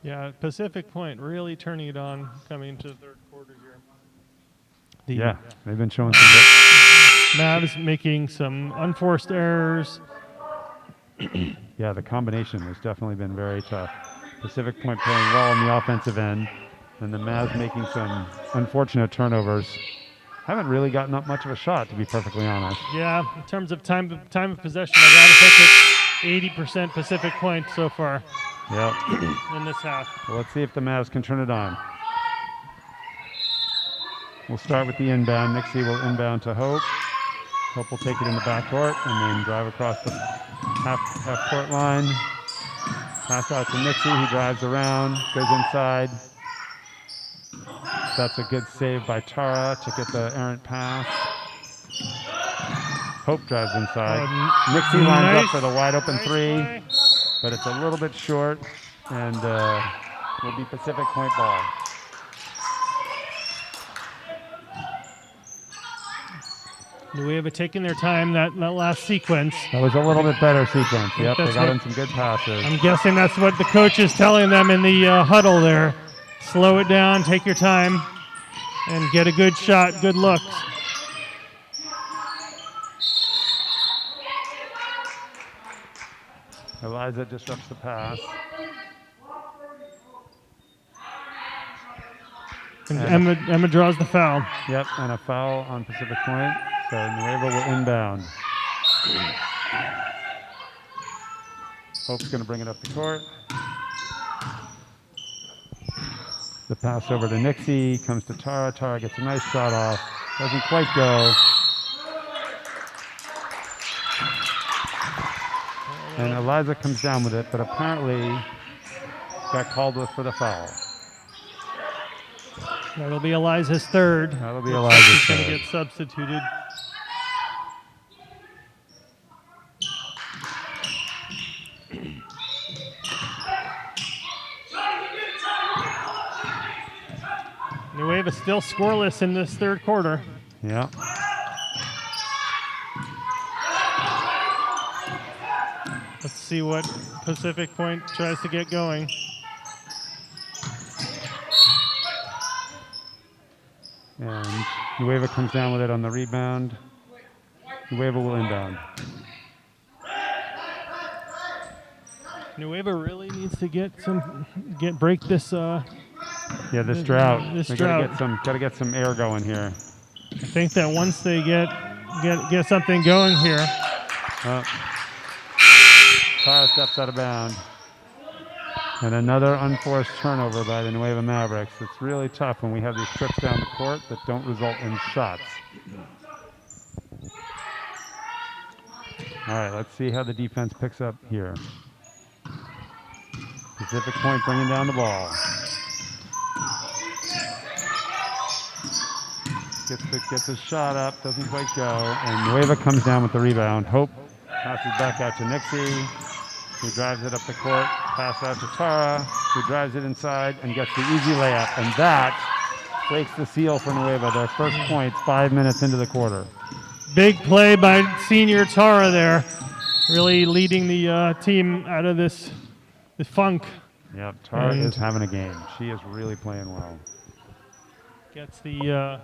Yeah, Pacific Point really turning it on coming into the third quarter here. Yeah, they've been showing some good. Mavs making some unforced errors. Yeah, the combination has definitely been very tough. Pacific Point playing well on the offensive end, and the Mavs making some unfortunate turnovers. Haven't really gotten up much of a shot, to be perfectly honest. Yeah, in terms of time of possession, I got to think it's 80% Pacific Point so far. Yep. In this half. Well, let's see if the Mavs can turn it on. We'll start with the inbound. Nixie will inbound to Hope. Hope will take it in the backcourt and then drive across the half-court line. Pass out to Nixie. He drives around, goes inside. That's a good save by Tara to get the errant pass. Hope drives inside. Nixie lines up for the wide-open three, but it's a little bit short, and will be Pacific Point ball. Nueva taking their time that last sequence. That was a little bit better sequence. Yep, they That's got what- in some good passes. I'm guessing that's what the coach is telling them in the huddle there. Slow it down, take your time, and get a good shot, good looks. Eliza disrupts the pass. And Emma draws the foul. Yep, and a foul on Pacific Point. So Nueva will inbound. Hope's going to bring it up the court. The pass over to Nixie, comes to Tara. Tara gets a nice shot off. Doesn't quite go. And Eliza comes down with it, but apparently got called with for the foul. That'll be Eliza's third. That'll be Eliza's She's going to third. get substituted. Nueva still scoreless in this third quarter. Yeah. Let's see what Pacific Point tries to get going. And Nueva comes down with it on the rebound. Nueva will inbound. Nueva really needs to break this. Yeah, this drought. This They drought. gotta get some air going here. I think that once they get something going here, Tara steps out of bounds. And another unforced turnover by the Nueva Mavericks. It's really tough when we have these trips down the court that don't result in shots. All right, let's see how the defense picks up here. Pacific Point bringing down the ball. Gets a shot up, doesn't quite go, and Nueva comes down with the rebound. Hope passes back out to Nixie, who drives it up the court. Pass out to Tara, who drives it inside and gets the easy layup, and that breaks the seal for Nueva. Their first points 5 minutes into the quarter. big play by senior Tara there, really leading the team out of this funk. Yep, Tara is having a game. She is really playing well. Gets the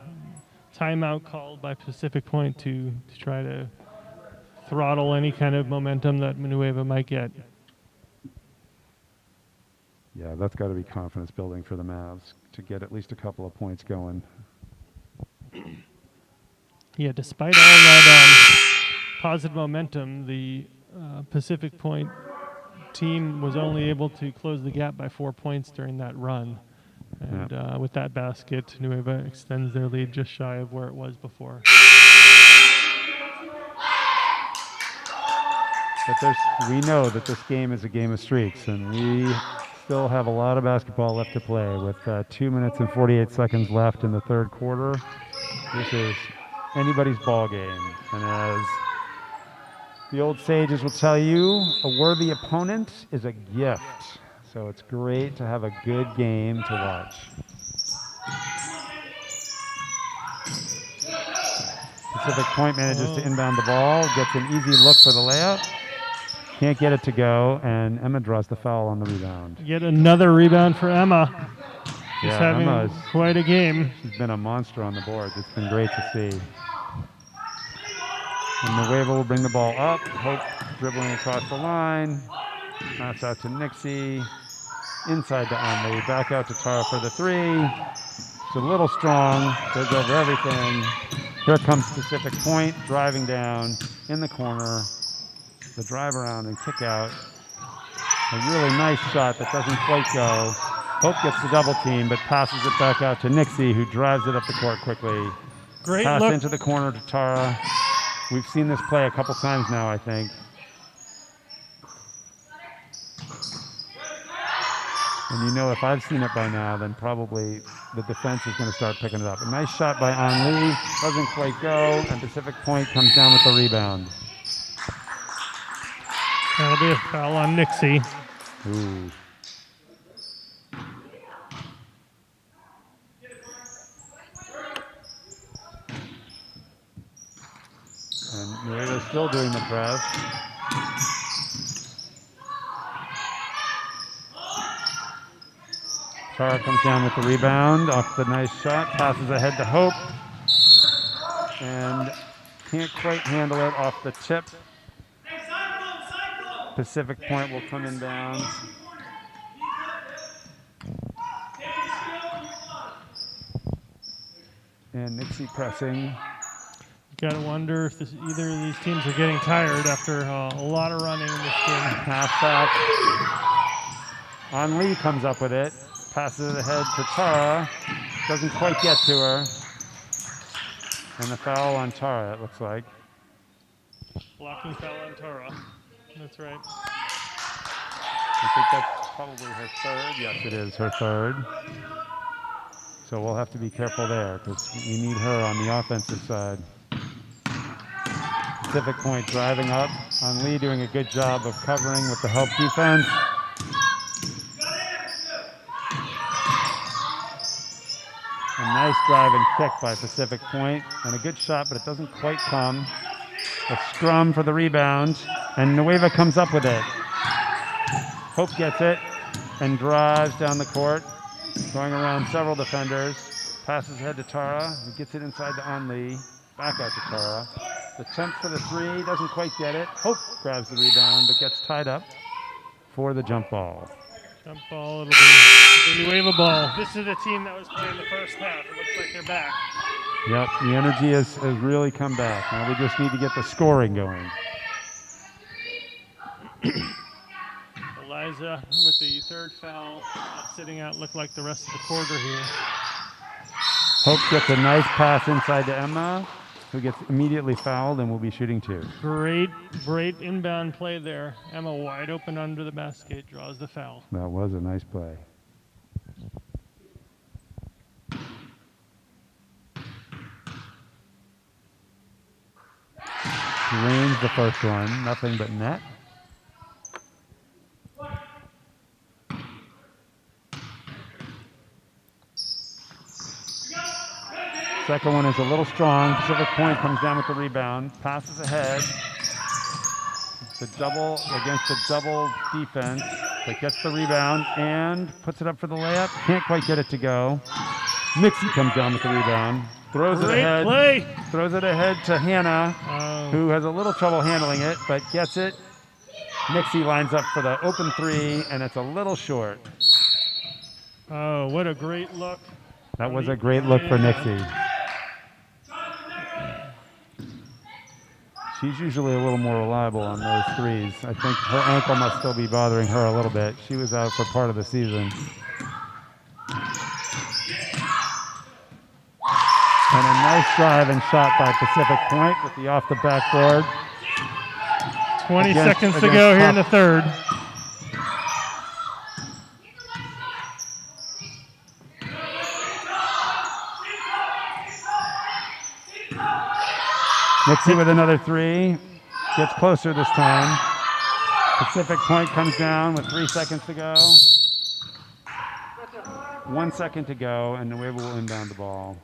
timeout called by Pacific Point to try to throttle any kind of momentum that Nueva might get. Yeah, that's got to be confidence building for the Mavs to get at least a couple of points going. Yeah, despite all that positive momentum, the Pacific Point team was only able to close the gap by 4 points during that run. And with that basket, Nueva extends their lead just shy of where it was before. But we know that this game is a game of streaks, and we still have a lot of basketball left to play. With 2 minutes and 48 seconds left in the third quarter, this is anybody's ball game. And as the old sages will tell you, a worthy opponent is a gift. So it's great to have a good game to watch. Pacific Point manages to inbound the ball, gets an easy look for the layup. Can't get it to go, and Emma draws the foul on the rebound. Yet another rebound for Emma. She's having Emma's quite a game. She's been a monster on the boards. It's been great to see. And Nueva will bring the ball up. Hope dribbling across the line. Pass out to Nixie. Inside to Onley. Back out to Tara for the three. It's a little strong. Goes over everything. Here comes Pacific Point driving down in the corner. The drive around and kick out. A really nice shot that doesn't quite go. Hope gets the double team, but passes it back out to Nixie, who drives it up the court quickly. Great Pass look. into the corner to Tara. We've seen this play a couple times now, I think. And you know, if I've seen it by now, then probably the defense is going to start picking it up. A nice shot by Lee. Doesn't quite go, and Pacific Point comes down with the rebound. That'll be a foul on Nixie. Ooh. And Nueva's still doing the press. Tara comes down with the rebound off the nice shot, passes ahead to Hope, and can't quite handle it off the tip. Pacific Point will come in bounds. And Nixie pressing. Got to wonder if either of these teams are getting tired after a lot of running in this game. Half back. Lee comes up with it. Passes it ahead to Tara. Doesn't quite get to her. And the foul on Tara, it looks like. Blocking foul on Tara. That's right. I think that's probably her third. Yes, it is her third. So we'll have to be careful there because we need her on the offensive side. Pacific Point driving up. Lee doing a good job of covering with the help defense. A nice drive and kick by Pacific Point, and a good shot, but it doesn't quite come. A scrum for the rebound, and Nueva comes up with it. Hope gets it and drives down the court, going around several defenders. Passes ahead to Tara, who gets it inside to Lee. Back out to Tara. The attempt for the three, doesn't quite get it. Hope grabs the rebound, but gets tied up for the jump ball. Jump ball, it'll be the Nueva ball. This is the team that was playing the first half. It looks like they're back. Yep, the energy has really come back. Now we just need to get the scoring going. Eliza with the third foul, sitting out, looked like the rest of the quarter here. Hope gets a nice pass inside to Emma, who gets immediately fouled and will be shooting two. Great inbound play there. Emma wide open under the basket, draws the foul. That was a nice play. Range the first one, nothing but net. Second one is a little strong. Pacific Point comes down with the rebound, passes ahead. The double against the double defense, but gets the rebound and puts it up for the layup. Can't quite get it to go. Nixie comes down with the rebound, throws it ahead. Play. Throws it ahead to Hannah, who has a little trouble handling it, but gets it. Nixie lines up for the open three, and it's a little short. Oh, what a great look. That was a great look for Nixie. She's usually a little more reliable on those threes. I think her ankle must still be bothering her a little bit. She was out for part of the season. And a nice drive and shot by Pacific Point with the off the backboard. 20 seconds to go here in the third. Nixie with another three. Gets closer this time. Pacific Point comes down with 3 seconds to go. 1 second to go, and Nueva will inbound the ball.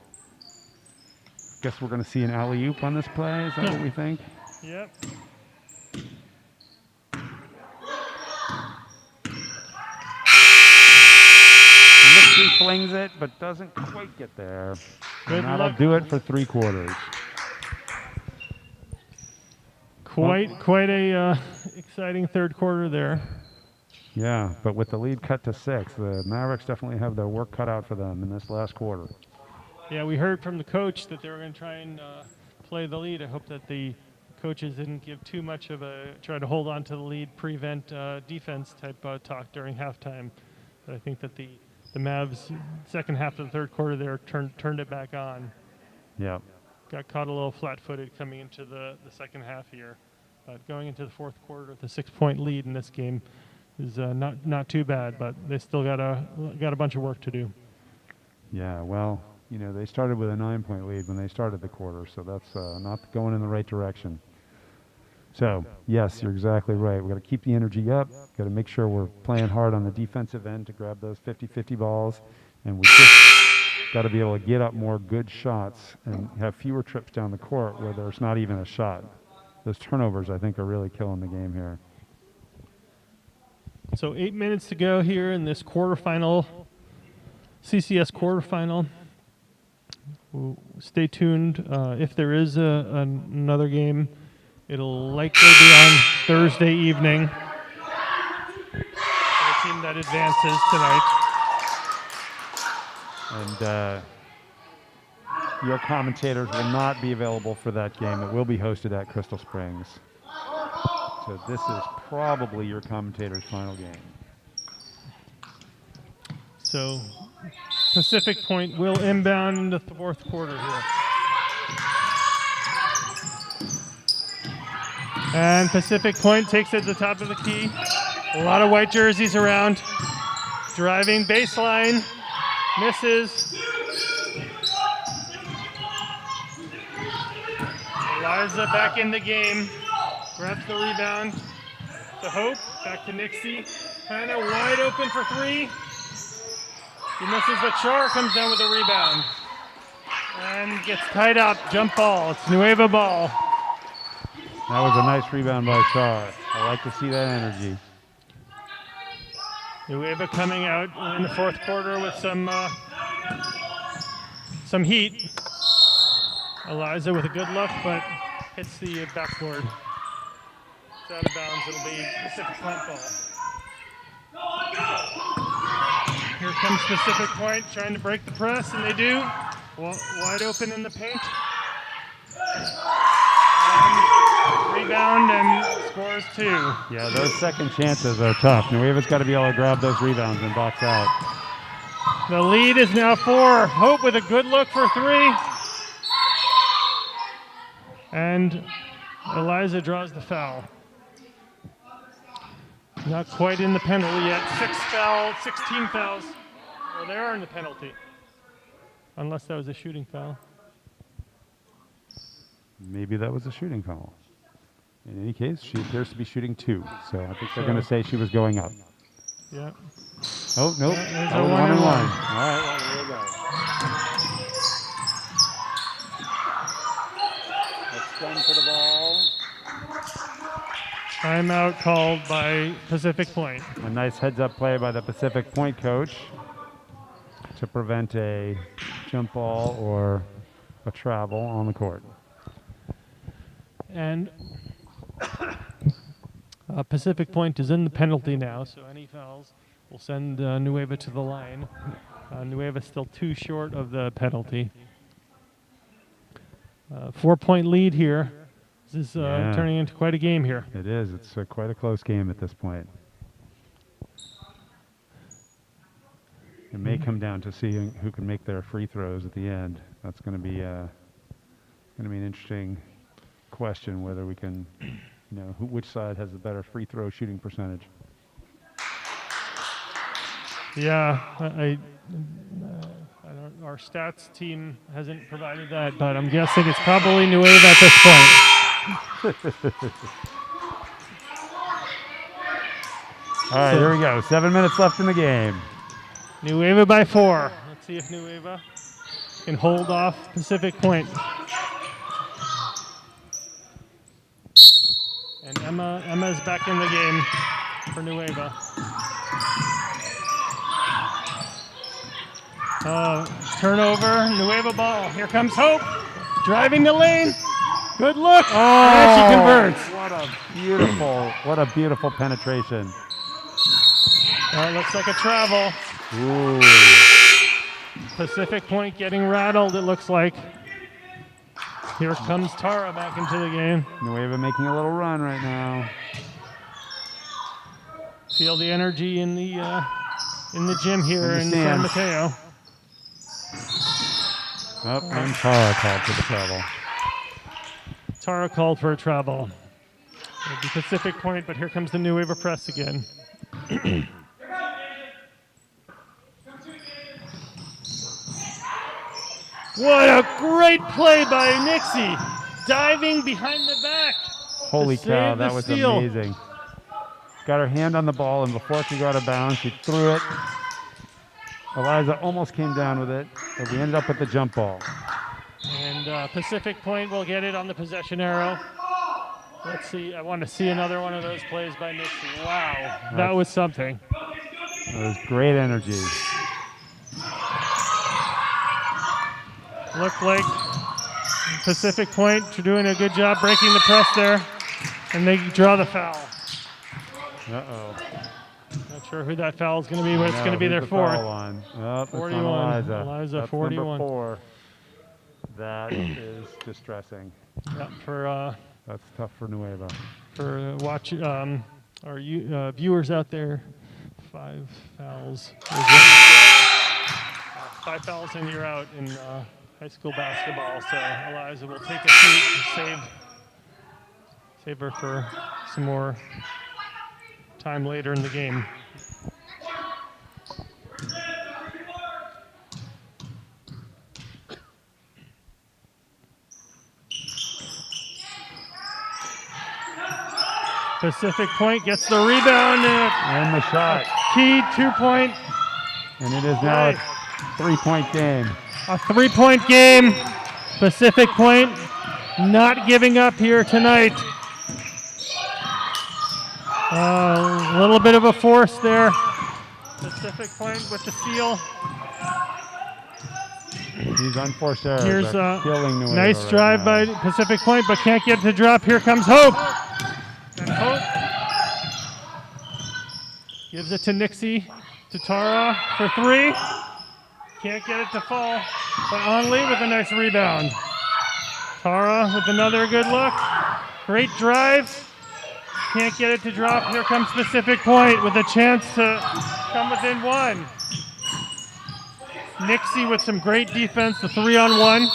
Guess we're going to see an alley-oop on this play. Is that what we think? Yep. Nixie flings it, but doesn't quite get there. And that'll do it for 3 quarters. Quite a exciting third quarter there. Yeah, but with the lead cut to 6, the Mavericks definitely have their work cut out for them in this last quarter. Yeah, we heard from the coach that they were going to try and play the lead. I hope that the coaches didn't give too much of try to hold on to the lead, prevent defense type talk during halftime. But I think that the the Mavs second half of the third quarter there turned it back on. Yeah. Got caught a little flat-footed coming into the second half here. But going into the fourth quarter with a 6-point lead in this game is not too bad, but they still got a bunch of work to do. Yeah, well, you know, they started with a 9-point lead when they started the quarter, so that's not going in the right direction. So, yes, you're exactly right. We've got to keep the energy up. Got to make sure we're playing hard on the defensive end to grab those 50-50 balls. And we just got to be able to get up more good shots and have fewer trips down the court where there's not even a shot. Those turnovers, I think, are really killing the game here. So 8 minutes to go here in this quarterfinal, CCS quarterfinal. Stay tuned. If there is another game, it'll likely be on Thursday evening for the team that advances tonight. And your commentators will not be available for that game. It will be hosted at Crystal Springs. So this is probably your commentator's final game. So Pacific Point will inbound in the fourth quarter here. And Pacific Point takes it to the top of the key. A lot of white jerseys around. Driving baseline. Misses. Eliza back in the game. Grabs the rebound. To Hope. Back to Nixie. Hannah wide open for three. He misses, but Char comes down with a rebound. And gets tied up. Jump ball. It's Nueva ball. That was a nice rebound by Char. I like to see that energy. Nueva coming out in the fourth quarter with some heat. Eliza with a good look, but hits the backboard. It's out of bounds. It'll be Pacific Point ball. Here comes Pacific Point trying to break the press, and they do. Wide open in the paint. Rebound and scores two. Yeah, those second chances are tough. Nueva's got to be able to grab those rebounds and box out. The lead is now 4. Hope with a good look for three. And Eliza draws the foul. Not quite in the penalty yet. 16 fouls. Well, they are in the penalty. Unless that was a shooting foul. Maybe that was a shooting foul. In any case, she appears to be shooting 2. So I think they're going to say she was going up. Yeah. Oh, nope. There's That a was 1 and 1. All right, well, there we go. Let's gun for the ball. Timeout called by Pacific Point. A nice heads-up play by the Pacific Point coach to prevent a jump ball or a travel on the court. And Pacific Point is in the penalty now, so any fouls will send Nueva to the line. Nueva still 2 short of the penalty. 4-point lead here. This is turning into quite a game here. It is. It's quite a close game at this point. It may come down to seeing who can make their free throws at the end. That's going to be an interesting question, whether we can, which side has the better free throw shooting percentage. Yeah, our stats team hasn't provided that, but I'm guessing it's probably Nueva at this point. All right, here we go. 7 minutes left in the game. Nueva by 4. Let's see if Nueva can hold off Pacific Point. And Emma's back in the game for Nueva. Turnover, Nueva ball. Here comes Hope, driving the lane. Good look. And she converts. What a beautiful penetration. Looks like a travel. Ooh. Pacific Point getting rattled, it looks like. Here comes Tara back into the game. Nueva making a little run right now. Feel the energy in the in the gym here in San Understands. Mateo. Oh, and Tara called for the travel. Tara called for a travel. It'll be Pacific Point, but here comes the Nueva press again. What a great play by Nixie, diving behind the back. Holy to cow, save the that was steal. amazing. Got her hand on the ball, and before it could go out of bounds, she threw it. Eliza almost came down with it, but we ended up with the jump ball. And Pacific Point will get it on the possession arrow. Let's see. I want to see another one of those plays by Nixie. Wow, that was something. It was great energy. Looked like Pacific Point are doing a good job breaking the press there, and they draw the foul. Uh-oh. Not sure who that foul is going to be, but it's going to be their the fourth. foul line? Oh, 41. Eliza. Eliza, That's 41. number 4. That is distressing. Yeah, for That's tough for Nueva. watch our viewers out there. 5 fouls. 5 fouls and you're out in high school basketball. So Eliza will take a seat and save her for some more time later in the game. Pacific Point gets the rebound And the shot. key 2-point. And it is now a 3-point game. A 3-point game. Pacific Point not giving up here tonight. A little bit of a force there. Pacific Point with the steal. These unforced errors Here's are a killing Nueva nice right drive now. by Pacific Point, but can't get to drop. Here comes Hope. And Hope gives it to Nixie, to Tara for 3. Can't get it to fall, but Onley with a nice rebound. Tara with another good look. Great drive. Can't get it to drop. Here comes Pacific Point with a chance to come within 1. Nixie with some great defense, the 3-on-1.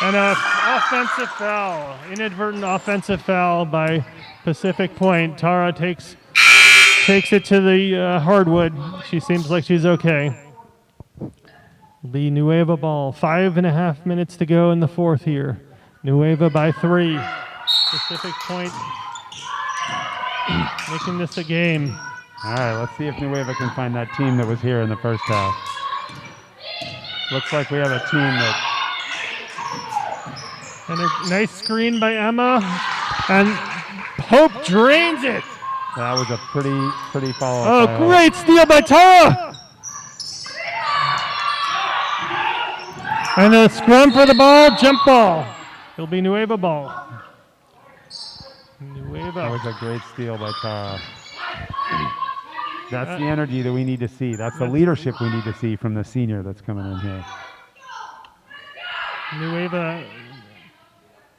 And an offensive foul, inadvertent offensive foul by Pacific Point. Tara takes it to the hardwood. She seems like she's okay. The Nueva ball. 5.5 minutes to go in the fourth here. Nueva by 3. Pacific Point making this a game. All right, let's see if Nueva can find that team that was here in the first half. Looks like we have a team that... And a nice screen by Emma. And Hope drains it. That was a pretty follow-up. Oh, great steal by Tara. And a scrum for the ball, jump ball. It'll be Nueva ball. Nueva. That was a great steal by Tara. That's the energy that we need to see. That's the leadership we need to see from the senior that's coming in here. Nueva,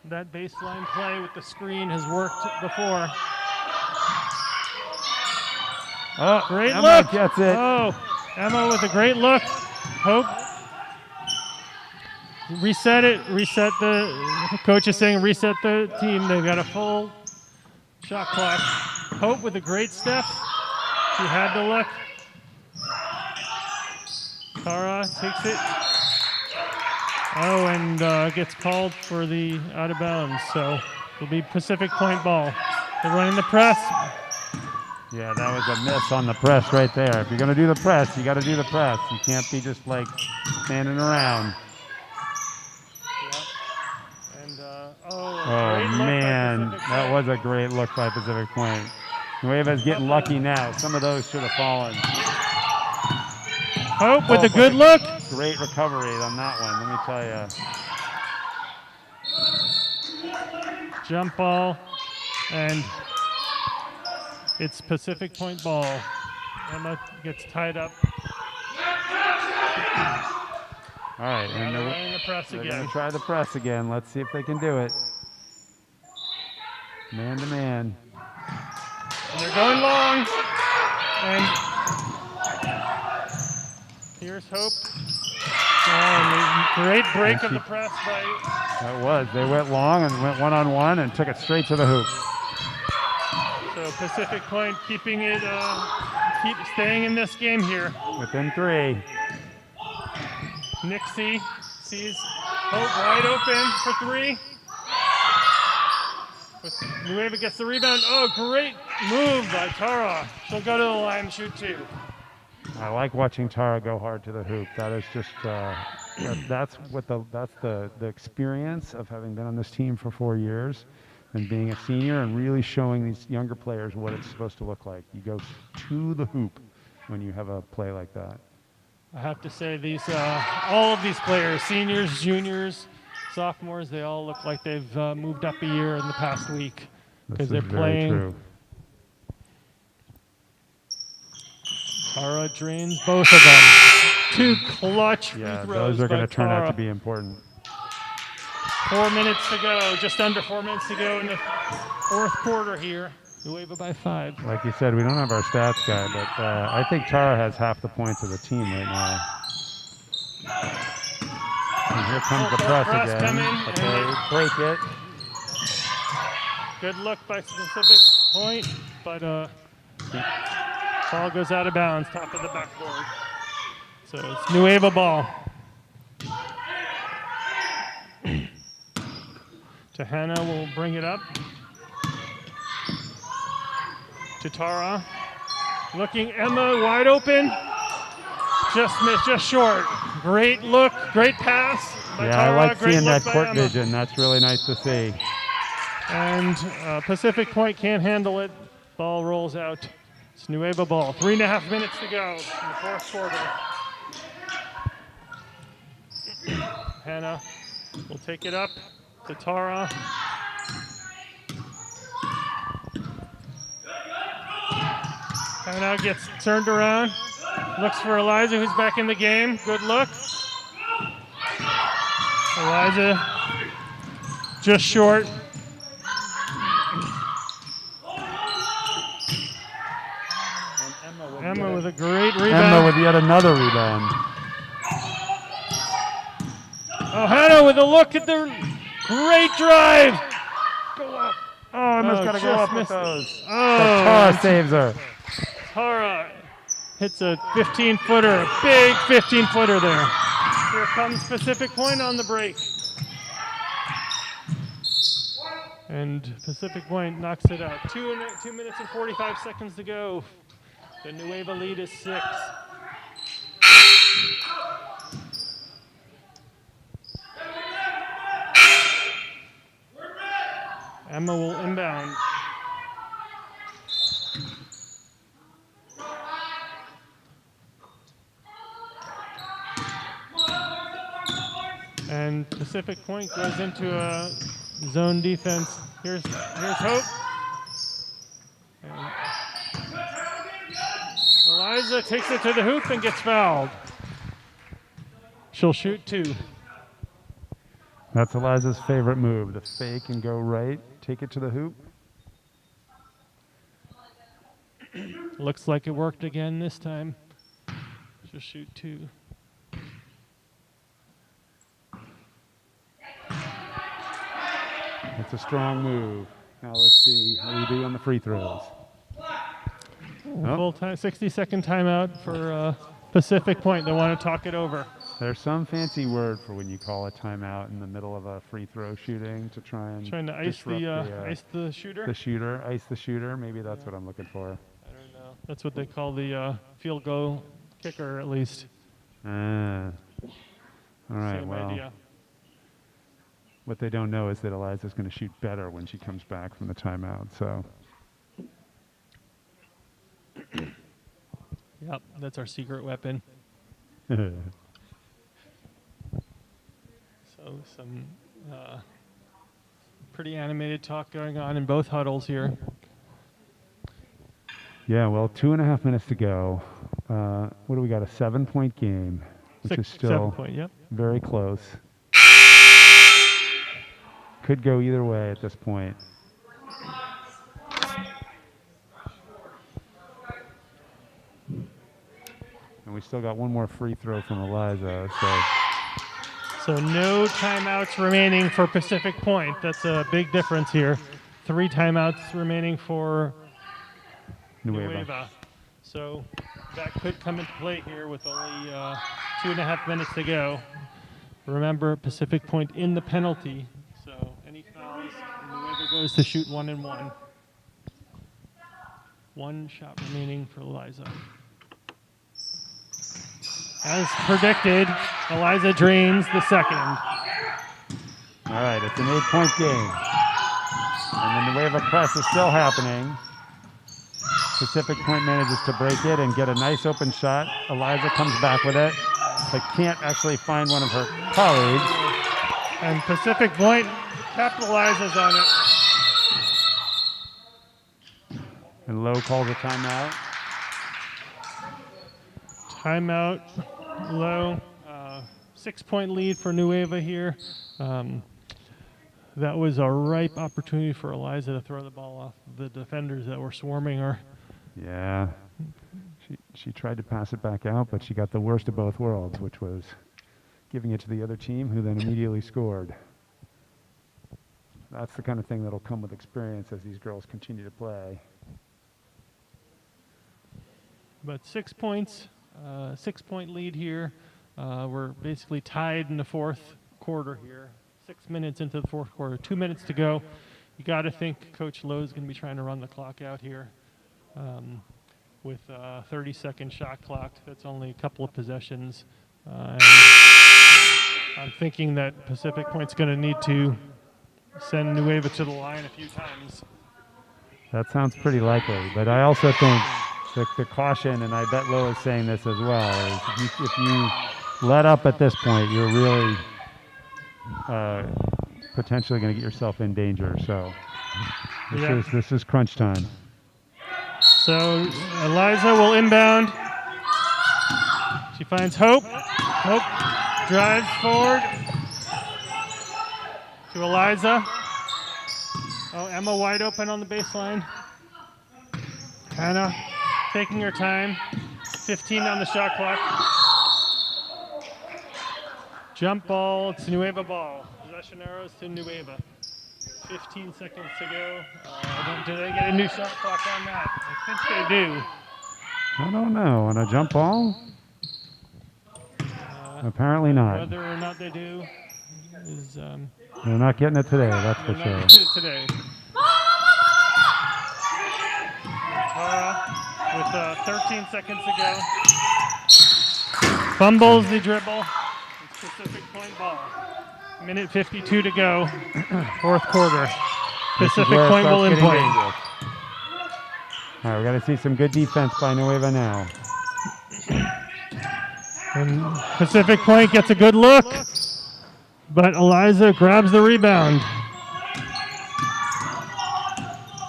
that baseline play with the screen has worked before. Oh, Great Emma look. gets it. Oh, Emma with a great look. Hope. Reset it. Reset the coach is saying reset the team. They've got a full shot clock. Hope with a great step. She had the look. Tara takes it. Oh, and gets called for the out of bounds. So it'll be Pacific Point ball. They're running the press. Yeah, that was a miss on the press right there. If you're going to do the press, you got to do the press. You can't be just like standing around. And Oh, great look by man, Pacific that Point. was a great look by Pacific Point. Nueva's getting lucky now. Some of those should have fallen. Hope with a good look. Great recovery on that one, let me tell you. Jump ball. And it's Pacific Point ball. Emma gets tied up. All right, and They're running the press they're again. going to try the press again. Let's see if they can do it. Man to man. And they're going long. And Here's Hope. Great break of the press by. That was. They went long and went one-on-one and took it straight to the hoop. So Pacific Point keeping it, keep staying in this game here. Within 3. Nixie sees Hope wide open for 3. Nueva gets the rebound. Oh, great move by Tara. She'll go to the line and shoot 2. I like watching Tara go hard to the hoop. That is just that's the experience of having been on this team for 4 years and being a senior and really showing these younger players what it's supposed to look like. You go to the hoop when you have a play like that. I have to say these all of these players, seniors, juniors, sophomores, they all look like they've moved up a year in the past week because they're playing. True. Tara drains both of them. 2 clutch free throws. Those are going to turn out Tara. to be important. 4 minutes to go, just under 4 minutes to go in the 4th quarter here. Nueva by 5. Like you said, we don't have our stats guy, but I think Tara has half the points of the team right now. And here comes the press again. Coming, They break it. Good look by Pacific Point, but ball goes out of bounds, top of the backboard. So it's Nueva ball. Tahana will bring it up. To Tara. Looking Emma wide open. Just missed, just short. Great look, great pass by Tara. I like great seeing that look by court Emma. vision. That's really nice to see. And Pacific Point can't handle it. Ball rolls out. It's Nueva ball. 3.5 minutes to go in the 4th quarter. Hannah will take it up to Tara. Hannah gets turned around. Looks for Eliza, who's back in the game. Good look. Eliza just short. Emma with a great rebound. Emma with yet another rebound. Oh, Hannah with a look at the great drive. Go up. Oh, Emma's got to go just up with missed it. those. Oh, Tara saves her. Tara hits a 15-footer, a big 15-footer there. Here comes Pacific Point on the break. And Pacific Point knocks it out. 2 minutes and 45 seconds to go. The Nueva lead is 6. Emma will inbound. And Pacific Point goes into a zone defense. Here's Hope. And Eliza takes it to the hoop and gets fouled. She'll shoot 2. That's Eliza's favorite move, the fake and go right, take it to the hoop. Looks like it worked again this time. She'll shoot 2. It's a strong move. Now let's see how we do on the free throws. Full time, 60-second timeout for Pacific Point. They want to talk it over. There's some fancy word for when you call a timeout in the middle of a free throw shooting to trying to ice the shooter. Ice the shooter. Maybe that's what I'm looking for. I don't know. That's what they call the field goal kicker, at least. All right. Same idea. What they don't know is that Eliza's going to shoot better when she comes back from the timeout. So. Yep, that's our secret weapon. So some pretty animated talk going on in both huddles here. Yeah, well, 2.5 minutes to go. What do we got? A 7-point game, which is still 7 point, yep. very close. Could go either way at this point. And And we still got one more free throw from Eliza. So no timeouts remaining for Pacific Point. That's a big difference here. 3 timeouts remaining for Nueva. So that could come into play here with only 2.5 minutes to go. Remember, Pacific Point in the penalty. So any fouls, Nueva goes to shoot 1 and 1. 1 shot remaining for Eliza. As predicted, Eliza drains the second. All right, it's an 8-point game. And the Nueva press is still happening. Pacific Point manages to break it and get a nice open shot. Eliza comes back with it, but can't actually find one of her colleagues. And Pacific Point capitalizes on it. And Lowe calls a timeout. Timeout, Lowe. 6-point lead for Nueva here. That was a ripe opportunity for Eliza to throw the ball off the defenders that were swarming her. Yeah. She tried to pass it back out, but she got the worst of both worlds, which was giving it to the other team, who then immediately scored. That's the kind of thing that'll come with experience as these girls continue to play. But 6 points, 6-point lead here. We're basically tied in the fourth quarter here. 6 minutes into the fourth quarter, 2 minutes to go. You got to think Coach Lowe's going to be trying to run the clock out here with a 30-second shot clock. That's only a couple of possessions. And I'm thinking that Pacific Point's going to need to send Nueva to the line a few times. That sounds pretty likely, but I also think the caution, and I bet Lowe is saying this as well, is if you let up at this point, you're really potentially going to get yourself in danger. So this is crunch time. So Eliza will inbound. She finds Hope. Hope drives forward to Eliza. Oh, Emma wide open on the baseline. Hannah taking her time. 15 on the shot clock. Jump ball, it's Nueva ball. Possession arrows to Nueva. 15 seconds to go. Do they get a new shot clock on that? I think they do. I don't know. On a jump ball? Apparently not. Whether or not they do is... They're not getting it today, that's for sure. Not getting it today. Tara with 13 seconds to go. Fumbles the dribble. It's Pacific Point ball. Minute 52 to go. Fourth quarter. Pacific Point will in play. All right, we got to see some good defense by Nueva now. And Pacific Point gets a good look, but Eliza grabs the rebound.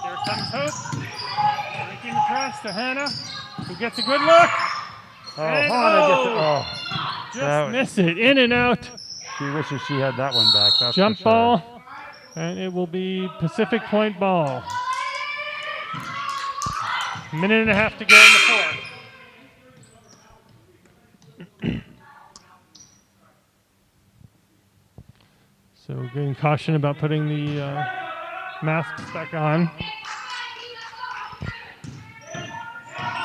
Here comes Hope. Making the pass to Hannah, who gets a good look. Just miss it. In and out. She wishes she had that one back. That's Jump for sure. ball, and it will be Pacific Point ball. Minute and a half to go in the fourth. So getting caution about putting the masks back on.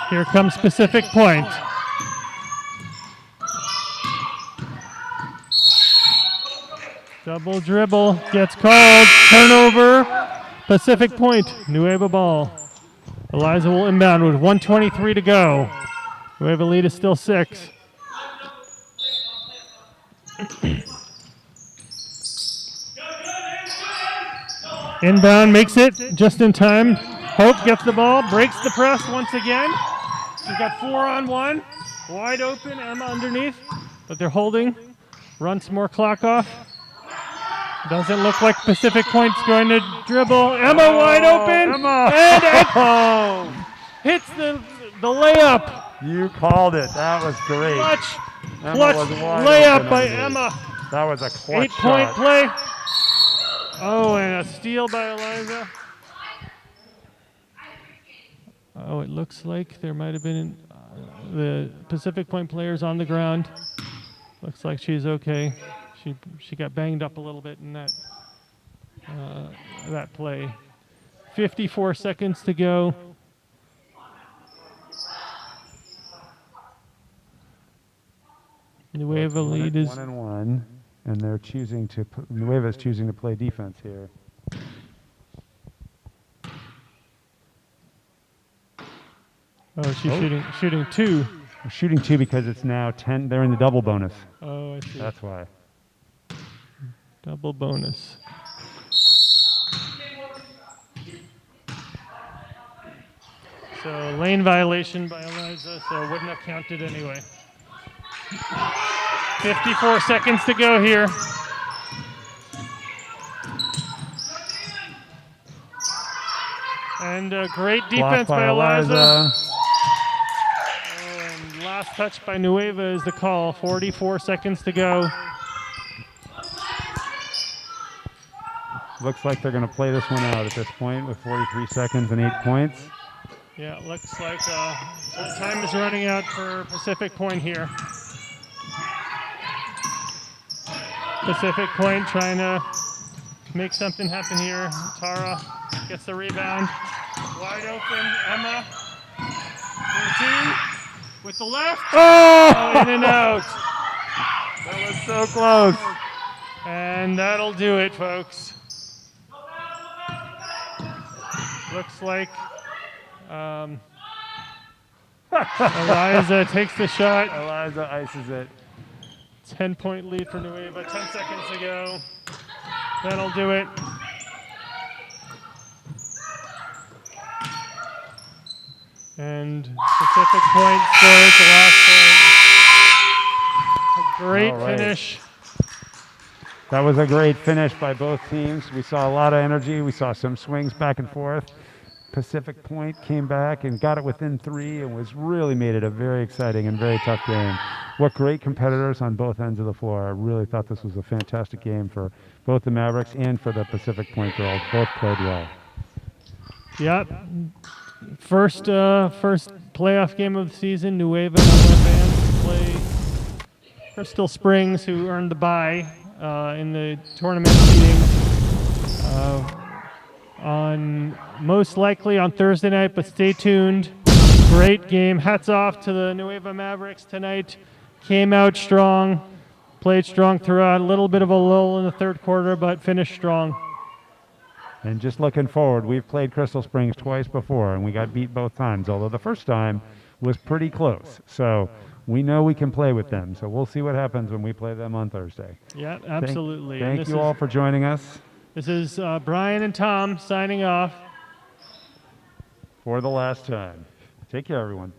Here comes Pacific Point. Double dribble gets called. Turnover. Pacific Point. Nueva ball. Eliza will inbound with 1:23 to go. Nueva lead is still 6. Inbound makes it just in time. Hope gets the ball, breaks the press once again. She's got 4-on-1. Wide open, Emma underneath, but they're holding. Run some more clock off. Doesn't look like Pacific Point's going to dribble. Emma wide open. Emma. And hits the layup. You called it. That was great. Clutch layup by Emma. That was a clutch 8-point shot. play. Oh, and a steal by Eliza. Oh, it looks like there might have been the Pacific Point players on the ground. Looks like she's okay. She got banged up a little bit in that play. 54 seconds to go. Nueva lead is 1-1, and they're choosing to. Nueva's choosing to play defense here. oh, she's shooting 2. We're shooting 2 because it's now 10. They're in the double bonus. Oh, I see. That's why. Double bonus. So lane violation by Eliza, so it wouldn't have counted anyway. 54 seconds to go here. And great defense Blocked by by Eliza. Eliza. And last touch by Nueva is the call. 44 seconds to go. Looks like they're going to play this one out at this point with 43 seconds and 8 points. Yeah, it looks like time is running out for Pacific Point here. Pacific Point trying to make something happen here. Tara gets the rebound. Wide open, Emma. 2 with the left. Oh! In and out. That was so close. And that'll do it, folks. Looks like Eliza takes the shot. Eliza ices it. 10-point lead for Nueva. 10 seconds to go. That'll do it. And Pacific Point scores the last point. A great finish. That was a great finish by both teams. We saw a lot of energy. We saw some swings back and forth. Pacific Point came back and got it within 3 and really made it a very exciting and very tough game. What great competitors on both ends of the floor. I really thought this was a fantastic game for both the Mavericks and for the Pacific Point girls. Both played well. Yep. First playoff game of the season. Nueva and Advance play Crystal Springs, who earned the bye in the tournament meeting on most likely on Thursday night, but stay tuned. Great game. Hats off to the Nueva Mavericks tonight. Came out strong, played strong throughout. A little bit of a lull in the third quarter, but finished strong. And just looking forward, we've played Crystal Springs twice before, and we got beat both times, although the first time was pretty close. So we know we can play with them. So we'll see what happens when we play them on Thursday. Yeah, absolutely. Thank you all for joining us. This is Brian and Tom signing off. For the last time. Take care, everyone.